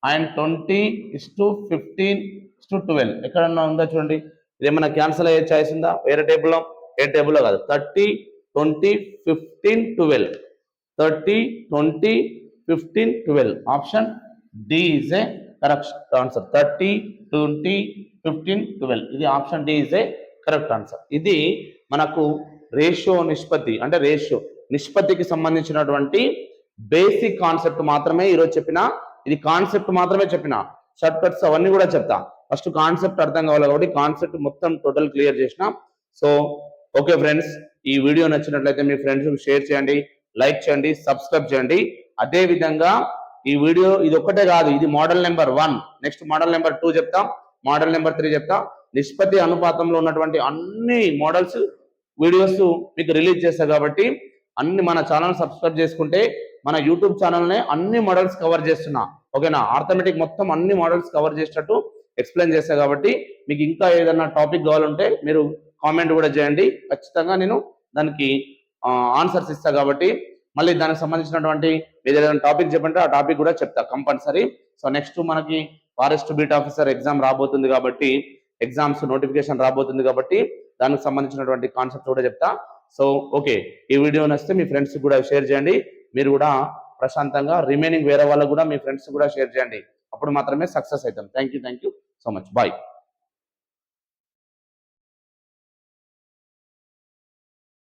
Speaker 1: and 20 is to 15 is to 12 ఎక్కడన్నా ఉందా చూడండి. ఇదేమన్నా క్యాన్సిల్ అయ్యే ఛాయిస్ ఉందా వేరే టేబుల్లో? ఏ టేబుల్లో కాదు. 30 20 15 12, 30 20 15 12 option D is a correct answer. 30 20 15 12 ఇది option D is a correct answer. ఇది మనకు రేషియో నిష్పత్తి అంటే రేషియో నిష్పత్తికి సంబంధించినటువంటి బేసిక్ కాన్సెప్ట్ మాత్రమే ఈరోజు చెప్పిన. ఇది కాన్సెప్ట్ మాత్రమే చెప్పిన, షార్ట్ కట్స్ అవన్నీ కూడా చెప్తా. ఫస్ట్ కాన్సెప్ట్ అర్థం కావాలి కాబట్టి కాన్సెప్ట్ మొత్తం టోటల్ క్లియర్ చేసిన. సో ఓకే ఫ్రెండ్స్, ఈ వీడియో నచ్చినట్లయితే మీ ఫ్రెండ్స్ షేర్ చేయండి, లైక్ చేయండి, సబ్స్క్రైబ్ చేయండి. అదే విధంగా ఈ వీడియో ఇది ఒక్కటే కాదు, ఇది model number 1. Next model number 2 చెప్తాం, మోడల్ నెంబర్ 3 చెప్తా. నిష్పత్తి అనుపాతంలో ఉన్నటువంటి అన్ని మోడల్స్ వీడియోస్ మీకు రిలీజ్ చేస్తా కాబట్టి అన్ని మన ఛానల్ సబ్స్క్రైబ్ చేసుకుంటే మన యూట్యూబ్ ఛానల్నే అన్ని మోడల్స్ కవర్ చేస్తున్నా ఓకేనా. ఆర్థమెటిక్ మొత్తం అన్ని మోడల్స్ కవర్ చేసేటట్టు ఎక్స్ప్లెయిన్ చేస్తా కాబట్టి మీకు ఇంకా ఏదైనా టాపిక్ కావాలంటే మీరు కామెంట్ కూడా చేయండి. ఖచ్చితంగా నేను దానికి ఆన్సర్స్ ఇస్తా కాబట్టి మళ్ళీ దానికి సంబంధించినటువంటి ఏదైనా టాపిక్ చెప్పంటే ఆ టాపిక్ కూడా చెప్తా కంపల్సరీ. సో నెక్స్ట్ మనకి ఫారెస్ట్ బీట్ ఆఫీసర్ ఎగ్జామ్ రాబోతుంది కాబట్టి ఎగ్జామ్స్ నోటిఫికేషన్ రాబోతుంది కాబట్టి దానికి సంబంధించినటువంటి కాన్సెప్ట్ కూడా చెప్తా. సో ఓకే, ఈ వీడియో నచ్చితే మీ ఫ్రెండ్స్ కూడా షేర్ చేయండి. మీరు కూడా ప్రశాంతంగా రిమైనింగ్ వేరే వాళ్ళకు కూడా మీ ఫ్రెండ్స్ కూడా షేర్ చేయండి. అప్పుడు మాత్రమే సక్సెస్ అవుతాం. Thank you so much. Bye.